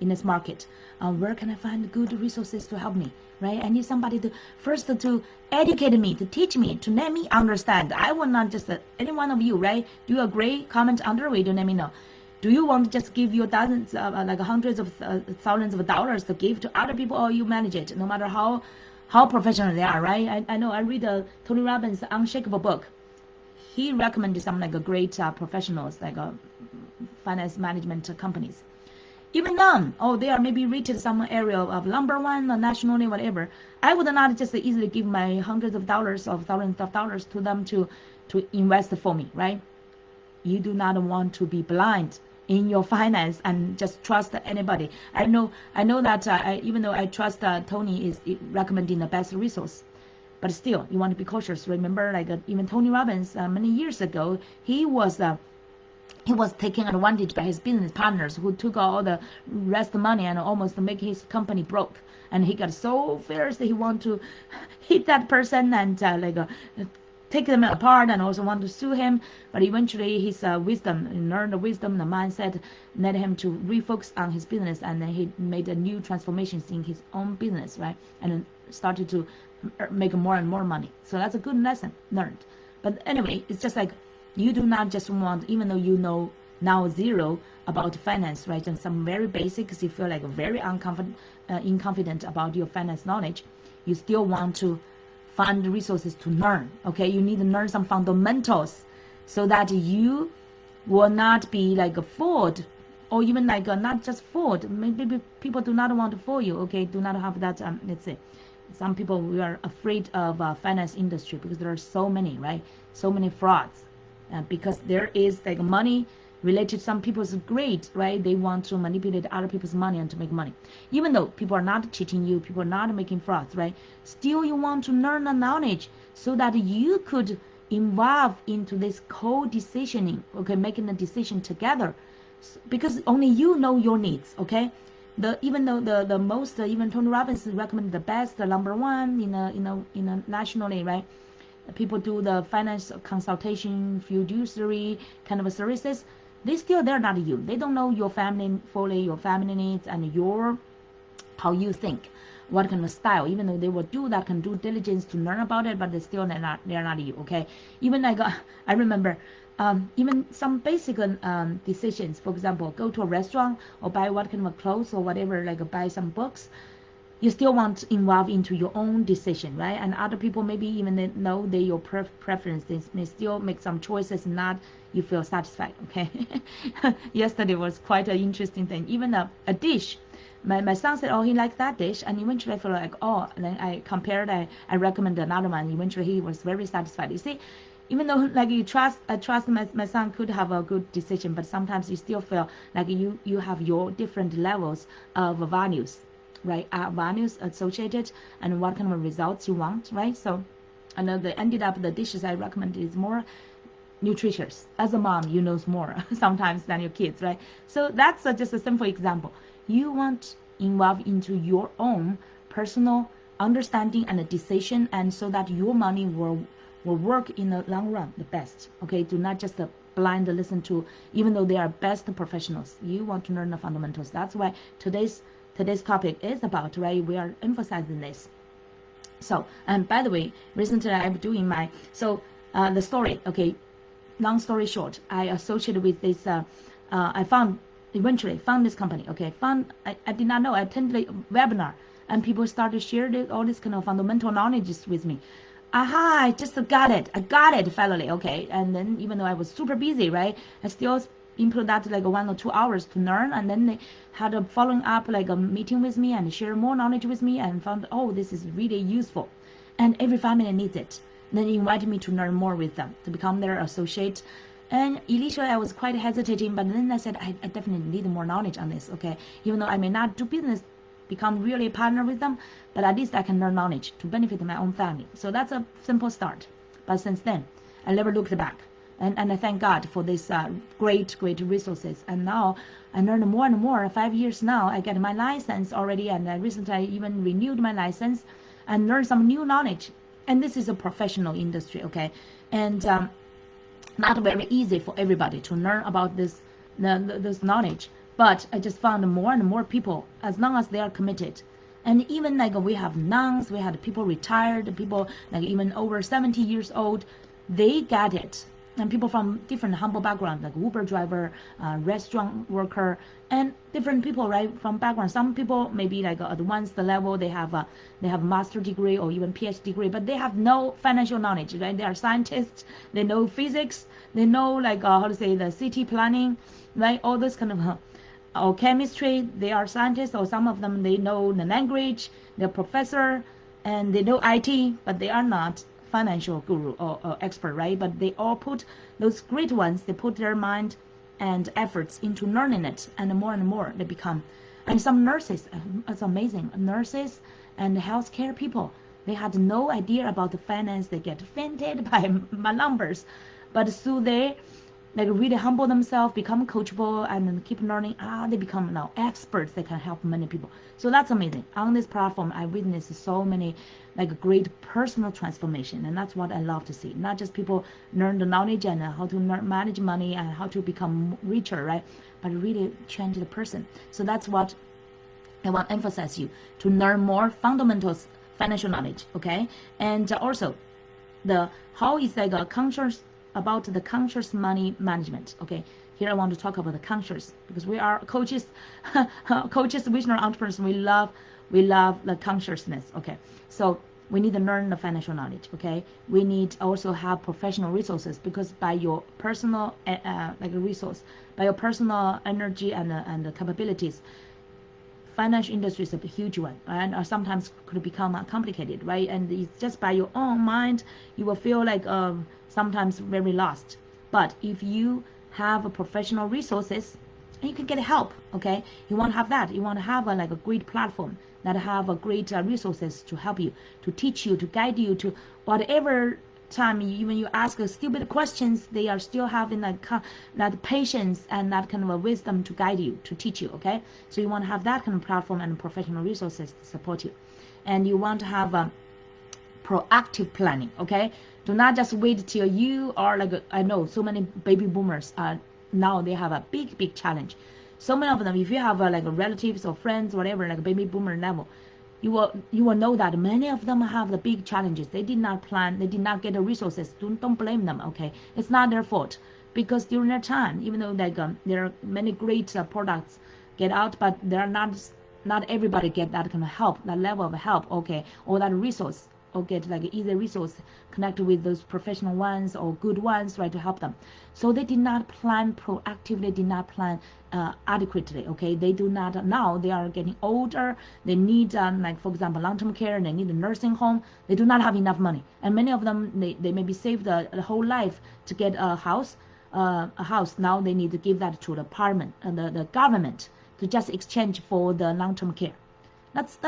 in this market. Where can I find good resources to help me, right? I need somebody to first to educate me, to teach me, to let me understand. I will not just any one of you, right? Do a great comment under it, let me know. Do you want to just give your dozens, like hundreds of thousands of dollars to give to other people, or you manage it, no matter how professional they are, right? I know I read Tony Robbins' Unshakable book. He recommended some like great professionals, like finance management companies. Even them, they are maybe rated some area of number one or nationally, whatever. I would not just easily give my hundreds of dollars or thousands of dollars to them to invest for me, right? You do not want to be blind in your finance and just trust anybody. I know that even though I trust Tony is recommending the best resource, but still you want to be cautious. Remember, like even Tony Robbins many years ago, he was taken advantage by his business partners who took all the rest of the money and almost make his company broke. And he got so fierce that he want to hit that person and take them apart, and also want to sue him. But eventually his wisdom, learned the wisdom, the mindset led him to refocus on his business, and then he made a new transformations in his own business, right? And then started to make more and more money. So that's a good lesson learned. But anyway, it's just like you do not just want, even though you know now zero about finance, right? And some very basics, you feel like very inconfident about your finance knowledge, you still want to find resources to learn. Okay, you need to learn some fundamentals so that you will not be like fooled, or even like not just fooled. Maybe people do not want to fool you. Okay, do not have that. Let's say some people, we are afraid of finance industry because there are so many, right? So many frauds, because there is like money related. Some people's great, right? They want to manipulate other people's money and to make money. Even though people are not cheating you, people are not making frauds, right? Still you want to learn the knowledge so that you could involve into this co-decisioning, okay, making a decision together, because only you know your needs, okay? Even though the most, even Tony Robbins recommended the best, the number one in a nationally, right? People do the finance consultation, fiduciary kind of services. They're not you. They don't know your family fully, your family needs, and how you think, what kind of style. Even though they will do that, can do diligence to learn about it, but they're not you. Okay. Even like I remember, even some basic decisions. For example, go to a restaurant or buy what kind of clothes or whatever, like buy some books. You still want to involve into your own decision, right? And other people maybe even they know your preference. They may still make some choices, not you feel satisfied, okay? Yesterday was quite an interesting thing. Even a dish. My son said, he liked that dish. And eventually I feel like, and then I compared, I recommended another one. Eventually he was very satisfied. You see, even though like I trust my son could have a good decision, but sometimes you still feel like you have your different levels of values, right? Values associated and what kind of results you want, right? So, and ended up the dishes I recommended is more nutritious. As a mom, you know more sometimes than your kids, right? So that's just a simple example. You want involve into your own personal understanding and a decision, and so that your money will work in the long run the best. Okay, do not just blind listen to, even though they are best professionals. You want to learn the fundamentals. That's why today's topic is about, right? We are emphasizing this. So, and by the way, recently I'm doing the story. Okay, long story short, I associated with this. I eventually found this company. Okay, I did not know. I attended a webinar, and people started sharing all this kind of fundamental knowledge with me. aha, I just got it. I got it finally. Okay. And then even though I was super busy, right, I still input that like 1 or 2 hours to learn. And then they had a following up, like a meeting with me and share more knowledge with me and found, oh, this is really useful. And every family needs it. And then invited me to learn more with them, to become their associate. And initially I was quite hesitating, but then I said, I definitely need more knowledge on this. Okay. Even though I may not do business, become really a partner with them, but at least I can learn knowledge to benefit my own family. So that's a simple start. But since then, I never looked back. And I thank God for this great resources. And now I learn more and more. 5 years now, I get my license already, and recently I even renewed my license and learned some new knowledge. And this is a professional industry, okay? And not very easy for everybody to learn about this knowledge. But I just found more and more people, as long as they are committed. And even like we have nuns, we had people retired, people like even over 70 years old, they get it. And people from different humble backgrounds, like Uber driver, restaurant worker, and different people, right, from background. Some people maybe like advanced level, they have a master degree or even PhD degree, but they have no financial knowledge, right? They are scientists, they know physics, they know like how to say the city planning, right? All this kind of or chemistry. They are scientists, or some of them they know the language, they're professor, and they know IT, but they are not financial guru or expert, right? But they all put those great ones, they put their mind and efforts into learning it, and more they become. And some nurses, it's amazing, nurses and healthcare people, they had no idea about the finance. They get fainted by my numbers, but so they like really humble themselves, become coachable, and then keep learning. They become now experts. They can help many people. So that's amazing. On this platform, I witnessed so many like great personal transformation, and that's what I love to see. Not just people learn the knowledge and how to manage money and how to become richer, right? But really change the person. So that's what I want to emphasize you to learn more fundamentals, financial knowledge, okay? And also the how is like a conscious about the conscious money management. Okay, here I want to talk about the conscious, because we are coaches, visionary entrepreneurs. We love the consciousness. Okay, so we need to learn the financial knowledge. Okay, we need also have professional resources, because by your personal like a resource, by your personal energy and the capabilities, financial industry is a huge one, and sometimes could become complicated, right? And it's just by your own mind, you will feel like sometimes very lost. But if you have a professional resources, and you can get help, okay? You want to have that. You want to have like a great platform that have a great resources to help you, to teach you, to guide you, to whatever time when you ask stupid questions, they are still having that patience and that kind of a wisdom to guide you, to teach you, okay? So you want to have that kind of platform and professional resources to support you. And you want to have a proactive planning, okay? Do not just wait till you are like, I know so many baby boomers now they have a big challenge. So many of them, if you have like relatives or friends, whatever, like baby boomer level, you will know that many of them have the big challenges. They did not plan, they did not get the resources. Don't blame them, okay? It's not their fault, because during their time, even though like there are many great products get out, but there are not everybody get that kind of help, that level of help, okay, or that resource, or get like easy resource connected with those professional ones or good ones, right, to help them. So they did not plan proactively, did not plan adequately, okay? They do not, now they are getting older, they need like for example long-term care, they need a nursing home, they do not have enough money, and many of them they maybe saved the whole life to get a house. Now they need to give that to the parliament and the government to just exchange for the long-term care. That's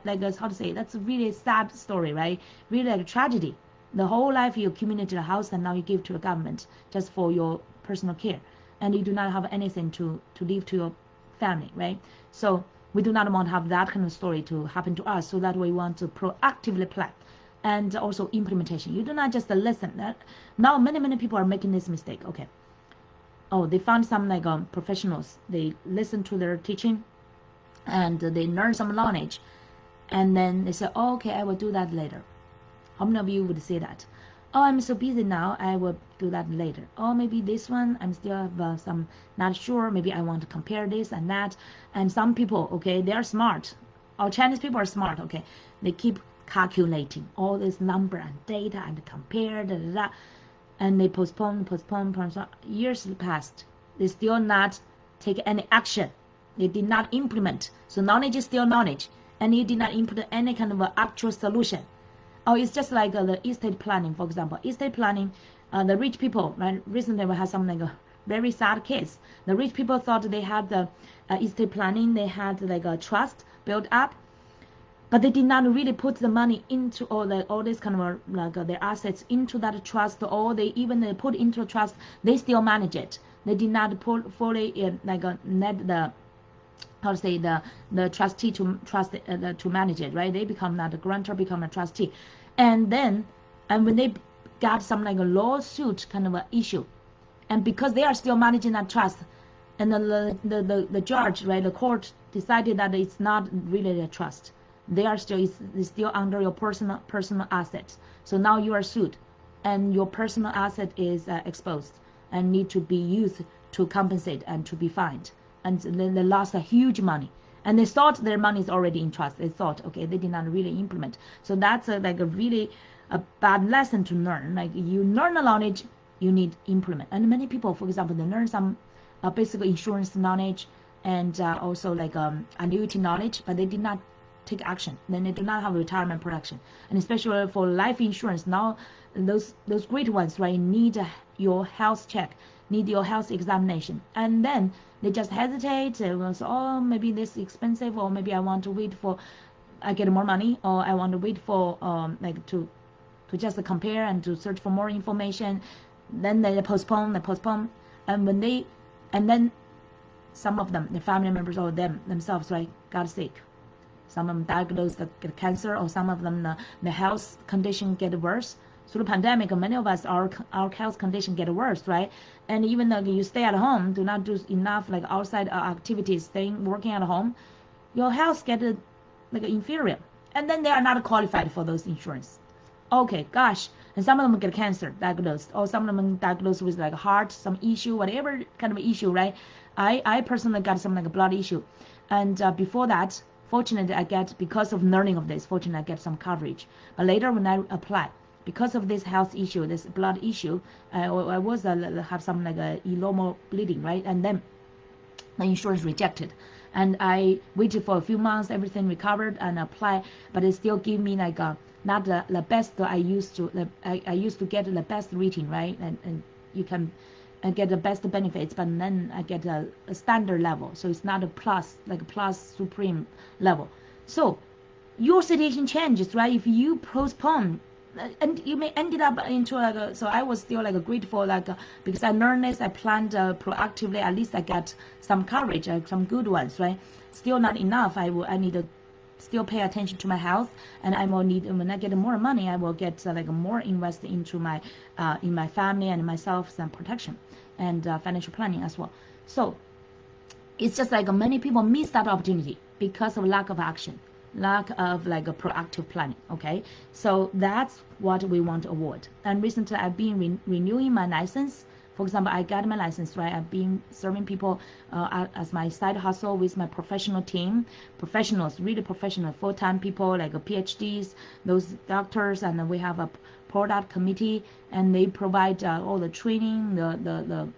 like how to say, that's a really sad story, right? Really like a tragedy. The whole life you accumulated a house, and now you give to the government just for your personal care, and you do not have anything to leave to your family, right? So we do not want to have that kind of story to happen to us. So that we want to proactively plan, and also implementation. You do not just listen. That now many people are making this mistake. Okay, oh, they found some like professionals, they listen to their teaching and they learn some knowledge, and then they say, oh, okay, I will do that later. How many of you would say that? Oh, I'm so busy now, I will do that later. Oh, maybe this one, I'm still have some not sure, maybe I want to compare this and that. And some people, okay, they are smart. Our Chinese people are smart, okay, they keep calculating all this number and data and compare, and they postpone. Years passed. They still not take any action. They did not implement. So knowledge is still knowledge, and you did not implement any kind of actual solution. Oh, it's just like the estate planning, for example. Estate planning, the rich people, right? Recently we had some like a very sad case. The rich people thought they had the estate planning, they had like a trust built up, but they did not really put the money into all this kind of like their assets into that trust, or they even put into a trust, they still manage it. They did not put fully in like net the how to say the trustee to to manage it, right? They become not a grantor, become a trustee, and when they got some like a lawsuit kind of a issue, and because they are still managing that trust, and the judge, right, the court decided that it's not really a trust. They are still it's still under your personal assets. So now you are sued, and your personal asset is exposed and need to be used to compensate and to be fined. And then they lost a huge money, and they thought their money is already in trust. They thought, okay, they did not really implement. So that's like a really a bad lesson to learn. Like you learn the knowledge, you need implement. And many people, for example, they learn some basic insurance knowledge and also like annuity knowledge, but they did not take action. Then they do not have retirement protection. And especially for life insurance, now those great ones, right, need your health check, need your health examination, and then they just hesitate. Say, oh, maybe this is expensive, or maybe I want to wait for I get more money, or I want to wait for like to just compare and to search for more information. Then they postpone, and then some of them, the family members or themselves, right, got sick. Some of them diagnosed get cancer, or some of them the health condition get worse. Through the pandemic, many of us, our health condition get worse, right? And even though you stay at home, do not do enough like outside activities, working at home, your health get like inferior, and then they are not qualified for those insurance. Okay, gosh, and some of them get cancer diagnosed, or some of them diagnosed with like heart, some issue, whatever kind of issue, right? I personally got some like a blood issue, and before that, fortunately, because of learning of this, fortunately I get some coverage. But later when I apply, because of this health issue, this blood issue, I was have some like a elomo bleeding, right? And then the insurance rejected, and I waited for a few months, everything recovered and apply, but it still give me like not the best I used to. I used to get the best rating, right? And you can get the best benefits, but then I get a standard level, so it's not a plus, like a plus supreme level. So your situation changes, right? If you postpone, and you may ended up into like so I was still like grateful, like because I learned this, I planned proactively. At least I get some coverage, some good ones, right? Still not enough. I need to still pay attention to my health, and I will need, when I get more money, I will get like more invest into my in my family and myself, some protection and financial planning as well. So it's just like many people miss that opportunity because of lack of action, lack of like a proactive planning. Okay, so that's what we want to avoid. And recently I've been renewing my license. For example, I got my license, right? I've been serving people as my side hustle with my professional team, professionals, really professional, full-time people like PhDs, those doctors, and we have a product committee, and they provide all the training, the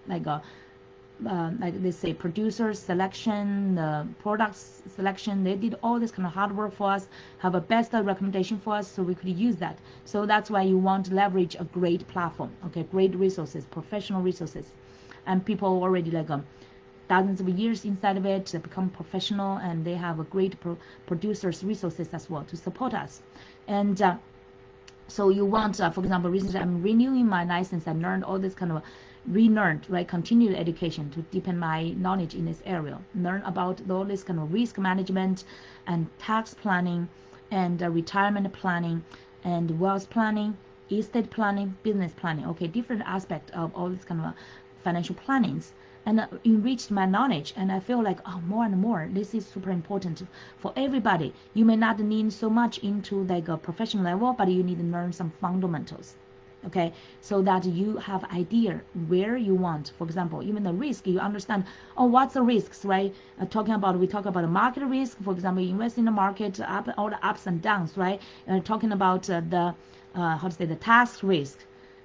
like they say producer selection, the products selection. They did all this kind of hard work for us, have a best recommendation for us, so we could use that. So that's why you want to leverage a great platform, okay, great resources, professional resources, and people already like dozens of years inside of it, they become professional, and they have a great producers resources as well to support us. And so you want, for example, recently I'm renewing my license. I learned all this kind of relearned, right, continued education to deepen my knowledge in this area, learn about all this kind of risk management and tax planning and retirement planning and wealth planning, estate planning, business planning, okay, different aspect of all this kind of financial plannings, and enriched my knowledge. And I feel like, oh, more and more, this is super important for everybody. You may not need so much into like a professional level, but you need to learn some fundamentals. okay, so that you have idea where you want. For example, even the risk, you understand, oh, what's the risks, right? We talk about the market risk. For example, you invest in the market, all the ups and downs, right? Talking about the tax risk,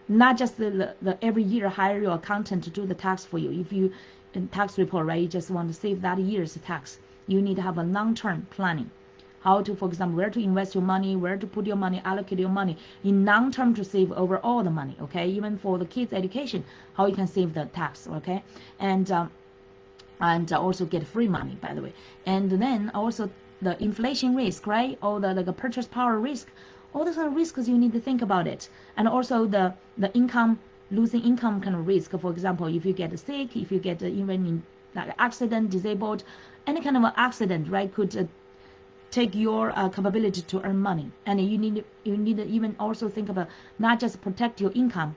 not just the every year hire your accountant to do the tax for you. If you in tax report, right, you just want to save that year's tax, you need to have a long-term planning. How to, for example, where to invest your money, where to put your money, allocate your money in long term to save overall the money, okay? Even for the kids' education, how you can save the tax, okay? And also get free money, by the way. And then also the inflation risk, right? Or the like a purchase power risk. All those kind of risks you need to think about it. And also the income, losing income kind of risk. For example, if you get sick, if you get even in like accident, disabled, any kind of accident, right, could take your capability to earn money. And you need to even also think about not just protect your income,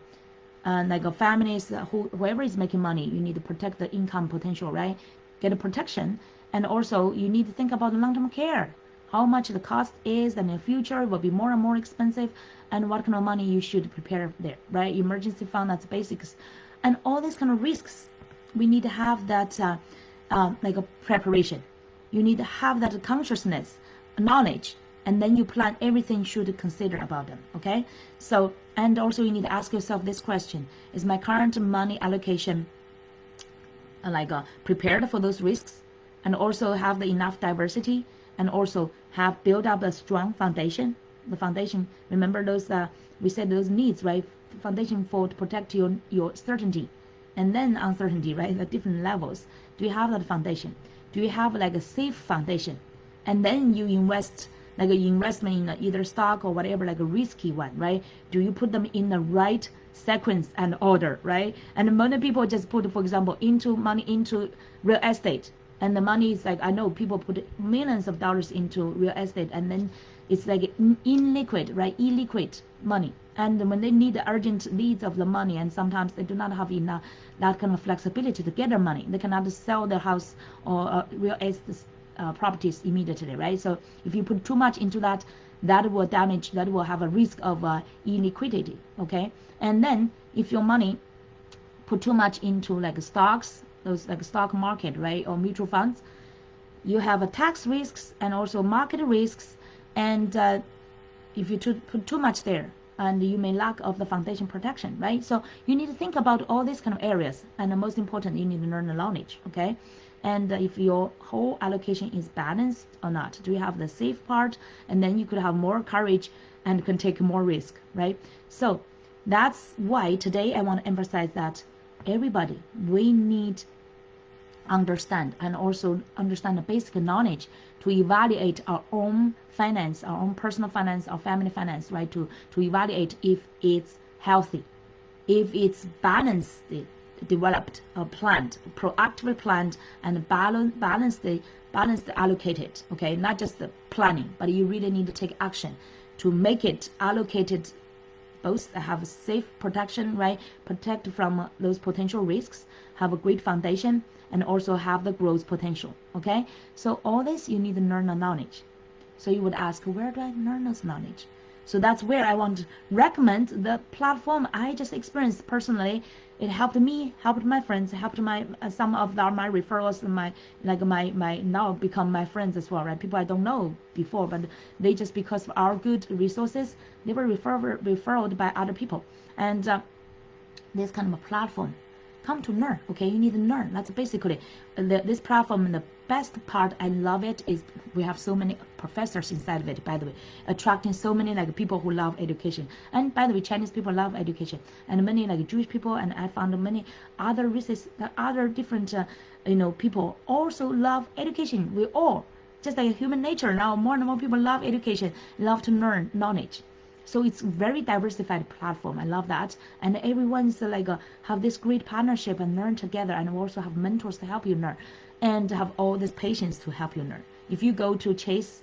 like a families whoever is making money, you need to protect the income potential, right? Get a protection. And also you need to think about long-term care, how much the cost is, and in the future it will be more and more expensive, and what kind of money you should prepare there, right? Emergency fund, that's basics. And all these kind of risks, we need to have that like a preparation. You need to have that consciousness, knowledge, and then you plan everything you should consider about them, okay? So, and also you need to ask yourself this question: is my current money allocation prepared for those risks? And also have the enough diversity, and also have built up a strong foundation. The foundation, remember those we said those needs, right? Foundation for to protect your certainty and then uncertainty, right? The different levels. Do you have that foundation? Do you have like a safe foundation? And then you invest, like an investment in either stock or whatever, like a risky one, right? Do you put them in the right sequence and order, right? And many people just put, for example, money into real estate, and the money is like, I know people put millions of dollars into real estate, and then it's like illiquid, right? Illiquid money. And when they need the urgent needs of the money, and sometimes they do not have enough that kind of flexibility to get their money, they cannot sell their house or real estate properties immediately, right? So if you put too much into that, that will damage, that will have a risk of illiquidity, okay? And then if your money put too much into like stocks, those like stock market, right, or mutual funds, you have a tax risks and also market risks. And if you put too much there, and you may lack of the foundation protection, right? So you need to think about all these kind of areas, and the most important, you need to learn the knowledge, okay? And if your whole allocation is balanced or not, do you have the safe part, and then you could have more courage and can take more risk, right? So that's why today I want to emphasize that everybody, we need understand, and also understand the basic knowledge to evaluate our own finance, our own personal finance, our family finance, right? To evaluate if it's healthy, if it's balanced, developed, planned, proactively planned, and balanced allocated, okay? Not just the planning, but you really need to take action to make it allocated, both have safe protection, right? Protect from those potential risks, have a great foundation, and also have the growth potential, okay? So all this, you need to learn the knowledge. So you would ask, where do I learn this knowledge? So that's where I want to recommend the platform I just experienced personally. It helped me, helped my friends, helped my some of my referrals, and my now become my friends as well, right? People I don't know before, but they just, because of our good resources, they were referred by other people. And this kind of a platform, come to learn, okay? You need to learn. That's basically this platform. And the best part, I love it, is we have so many professors inside of it, by the way, attracting so many like people who love education. And by the way, Chinese people love education, and many like Jewish people, and I found many other races, other different people also love education. We all, just like human nature, now more and more people love education, love to learn knowledge. So it's very diversified platform. I love that. And everyone's have this great partnership and learn together, and also have mentors to help you learn, and have all this patience to help you learn. If you go to Chase,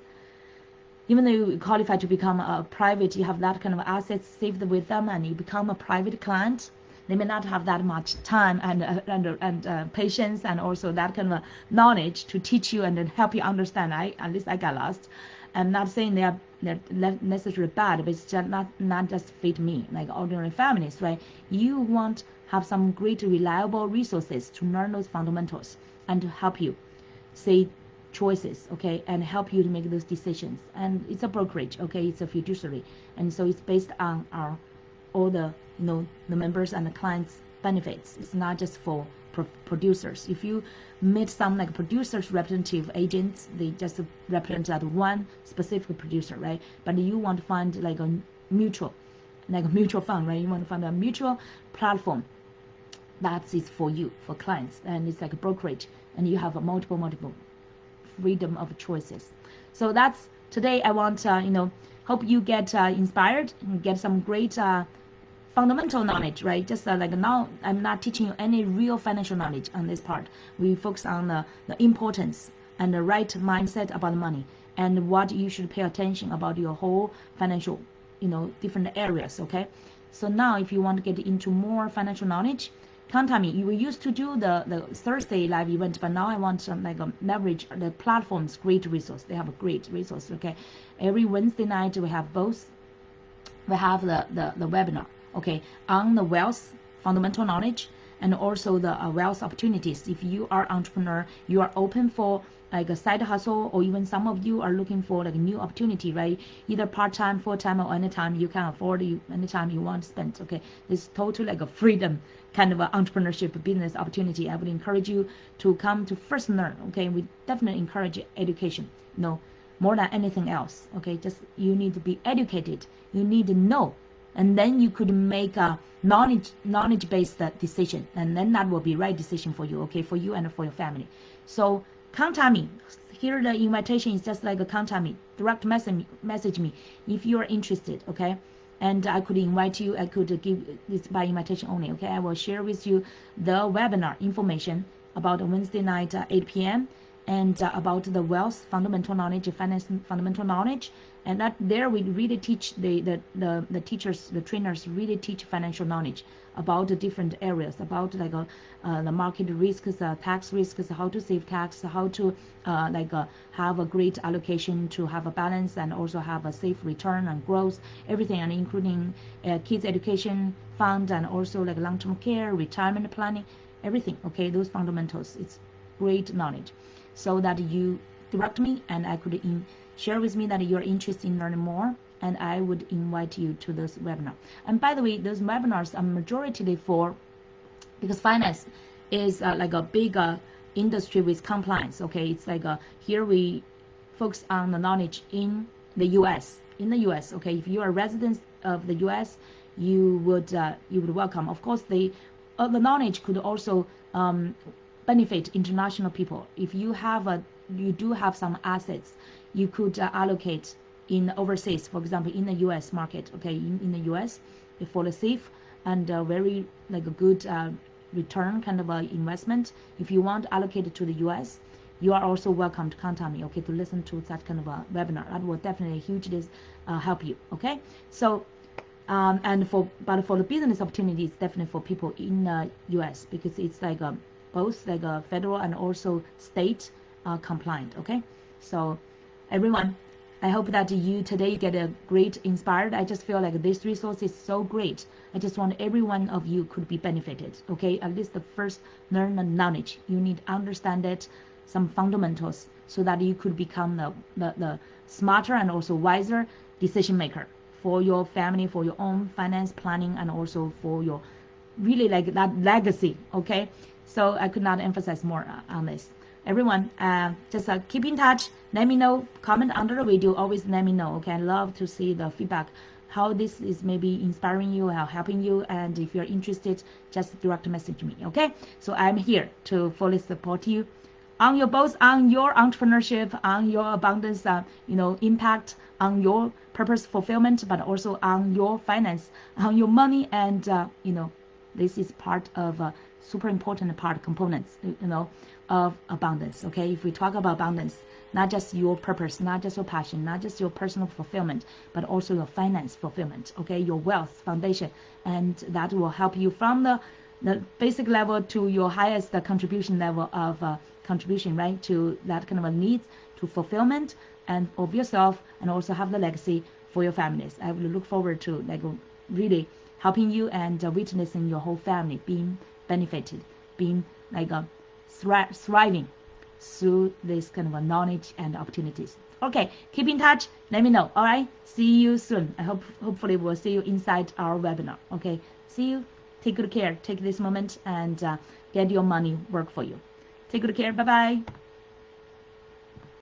even though you qualify to become a private, you have that kind of assets saved with them, and you become a private client, they may not have that much time and patience, and also that kind of knowledge to teach you and then help you understand. At least I got lost. I'm not saying they are necessarily bad, but it's just not just fit me, like ordinary families, right? You want have some great reliable resources to learn those fundamentals and to help you say choices, okay, and help you to make those decisions. And it's a brokerage, okay, it's a fiduciary, and so it's based on our all the the members and the clients benefits. It's not just for producers. If you meet some like producers representative agents, they just represent that one specific producer, right? But you want to find like a mutual fund, right? You want to find a mutual platform that is for you, for clients, and it's like a brokerage, and you have a multiple freedom of choices. So that's today. I want hope you get inspired and get some great fundamental knowledge, right? Just like now, I'm not teaching you any real financial knowledge on this part. We focus on the importance and the right mindset about money and what you should pay attention about your whole financial, different areas, okay? So now, if you want to get into more financial knowledge, contact me. You used to do the Thursday live event, but now I want some leverage the platform's great resource. They have a great resource, okay? Every Wednesday night we have both. We have the webinar, okay, on the wealth fundamental knowledge and also the wealth opportunities. If you are entrepreneur, you are open for like a side hustle, or even some of you are looking for like a new opportunity, right? Either part-time, full-time, or anytime you can afford, anytime you want to spend, okay? It's totally like a freedom kind of a entrepreneurship business opportunity. I would encourage you to come to first learn, okay? We definitely encourage education, more than anything else, okay? Just you need to be educated, you need to know, and then you could make a knowledge-based decision, and then that will be right decision for you, okay, for you and for your family. So contact me. Here the invitation is just like a contact me, direct message me if you are interested, okay? And I could invite you, I could give this by invitation only, okay? I will share with you the webinar information about Wednesday night 8 p.m. and about the wealth fundamental knowledge, finance fundamental knowledge, and that there we really teach the teachers, the trainers really teach financial knowledge about the different areas, about like the market risks, tax risks, how to save tax, how to have a great allocation to have a balance and also have a safe return and growth, everything, and including kids education fund and also like long-term care, retirement planning, everything, okay? Those fundamentals, it's great knowledge. So that you direct me and I could share with me that you're interested in learning more, and I would invite you to this webinar. And by the way, those webinars are majority for, because finance is like a big industry with compliance, okay? It's like here we focus on the knowledge in the US, okay? If you are a resident of the US, you would welcome. Of course, the knowledge could also benefit international people. If you do have some assets, you could allocate in overseas, for example, in the U.S. market, okay, in the U.S. for the safe and very like a good return kind of investment. If you want to allocate it to the U.S., you are also welcome to contact me, okay, to listen to that kind of a webinar. That will definitely hugely help you, okay? So and for the business opportunities, definitely for people in the U.S. because it's like both like a federal and also state compliant, okay? So everyone, I hope that you today get a great inspired. I just feel like this resource is so great. I just want every one of you could be benefited, okay? At least the first learn the knowledge. You need to understand it, some fundamentals, so that you could become the smarter and also wiser decision maker for your family, for your own finance planning, and also for your really like that legacy, okay? So I could not emphasize more on this. Everyone, just keep in touch. Let me know. Comment under the video. Always let me know, okay? I love to see the feedback, how this is maybe inspiring you, how helping you, and if you're interested, just direct message me, okay? So I'm here to fully support you on your both on your entrepreneurship, on your abundance, impact, on your purpose fulfillment, but also on your finance, on your money, and this is part of super important components, of abundance, okay? If we talk about abundance, not just your purpose, not just your passion, not just your personal fulfillment, but also your finance fulfillment, okay? Your wealth foundation, and that will help you from the basic level to your highest contribution level of contribution, right? To that kind of a needs, to fulfillment, and of yourself, and also have the legacy for your families. I will look forward to like really helping you and witnessing your whole family being benefited, being like thriving through this kind of a knowledge and opportunities. Okay, keep in touch. Let me know. All right. See you soon. I hopefully we'll see you inside our webinar. Okay. See you. Take good care. Take this moment and get your money work for you. Take good care. Bye bye.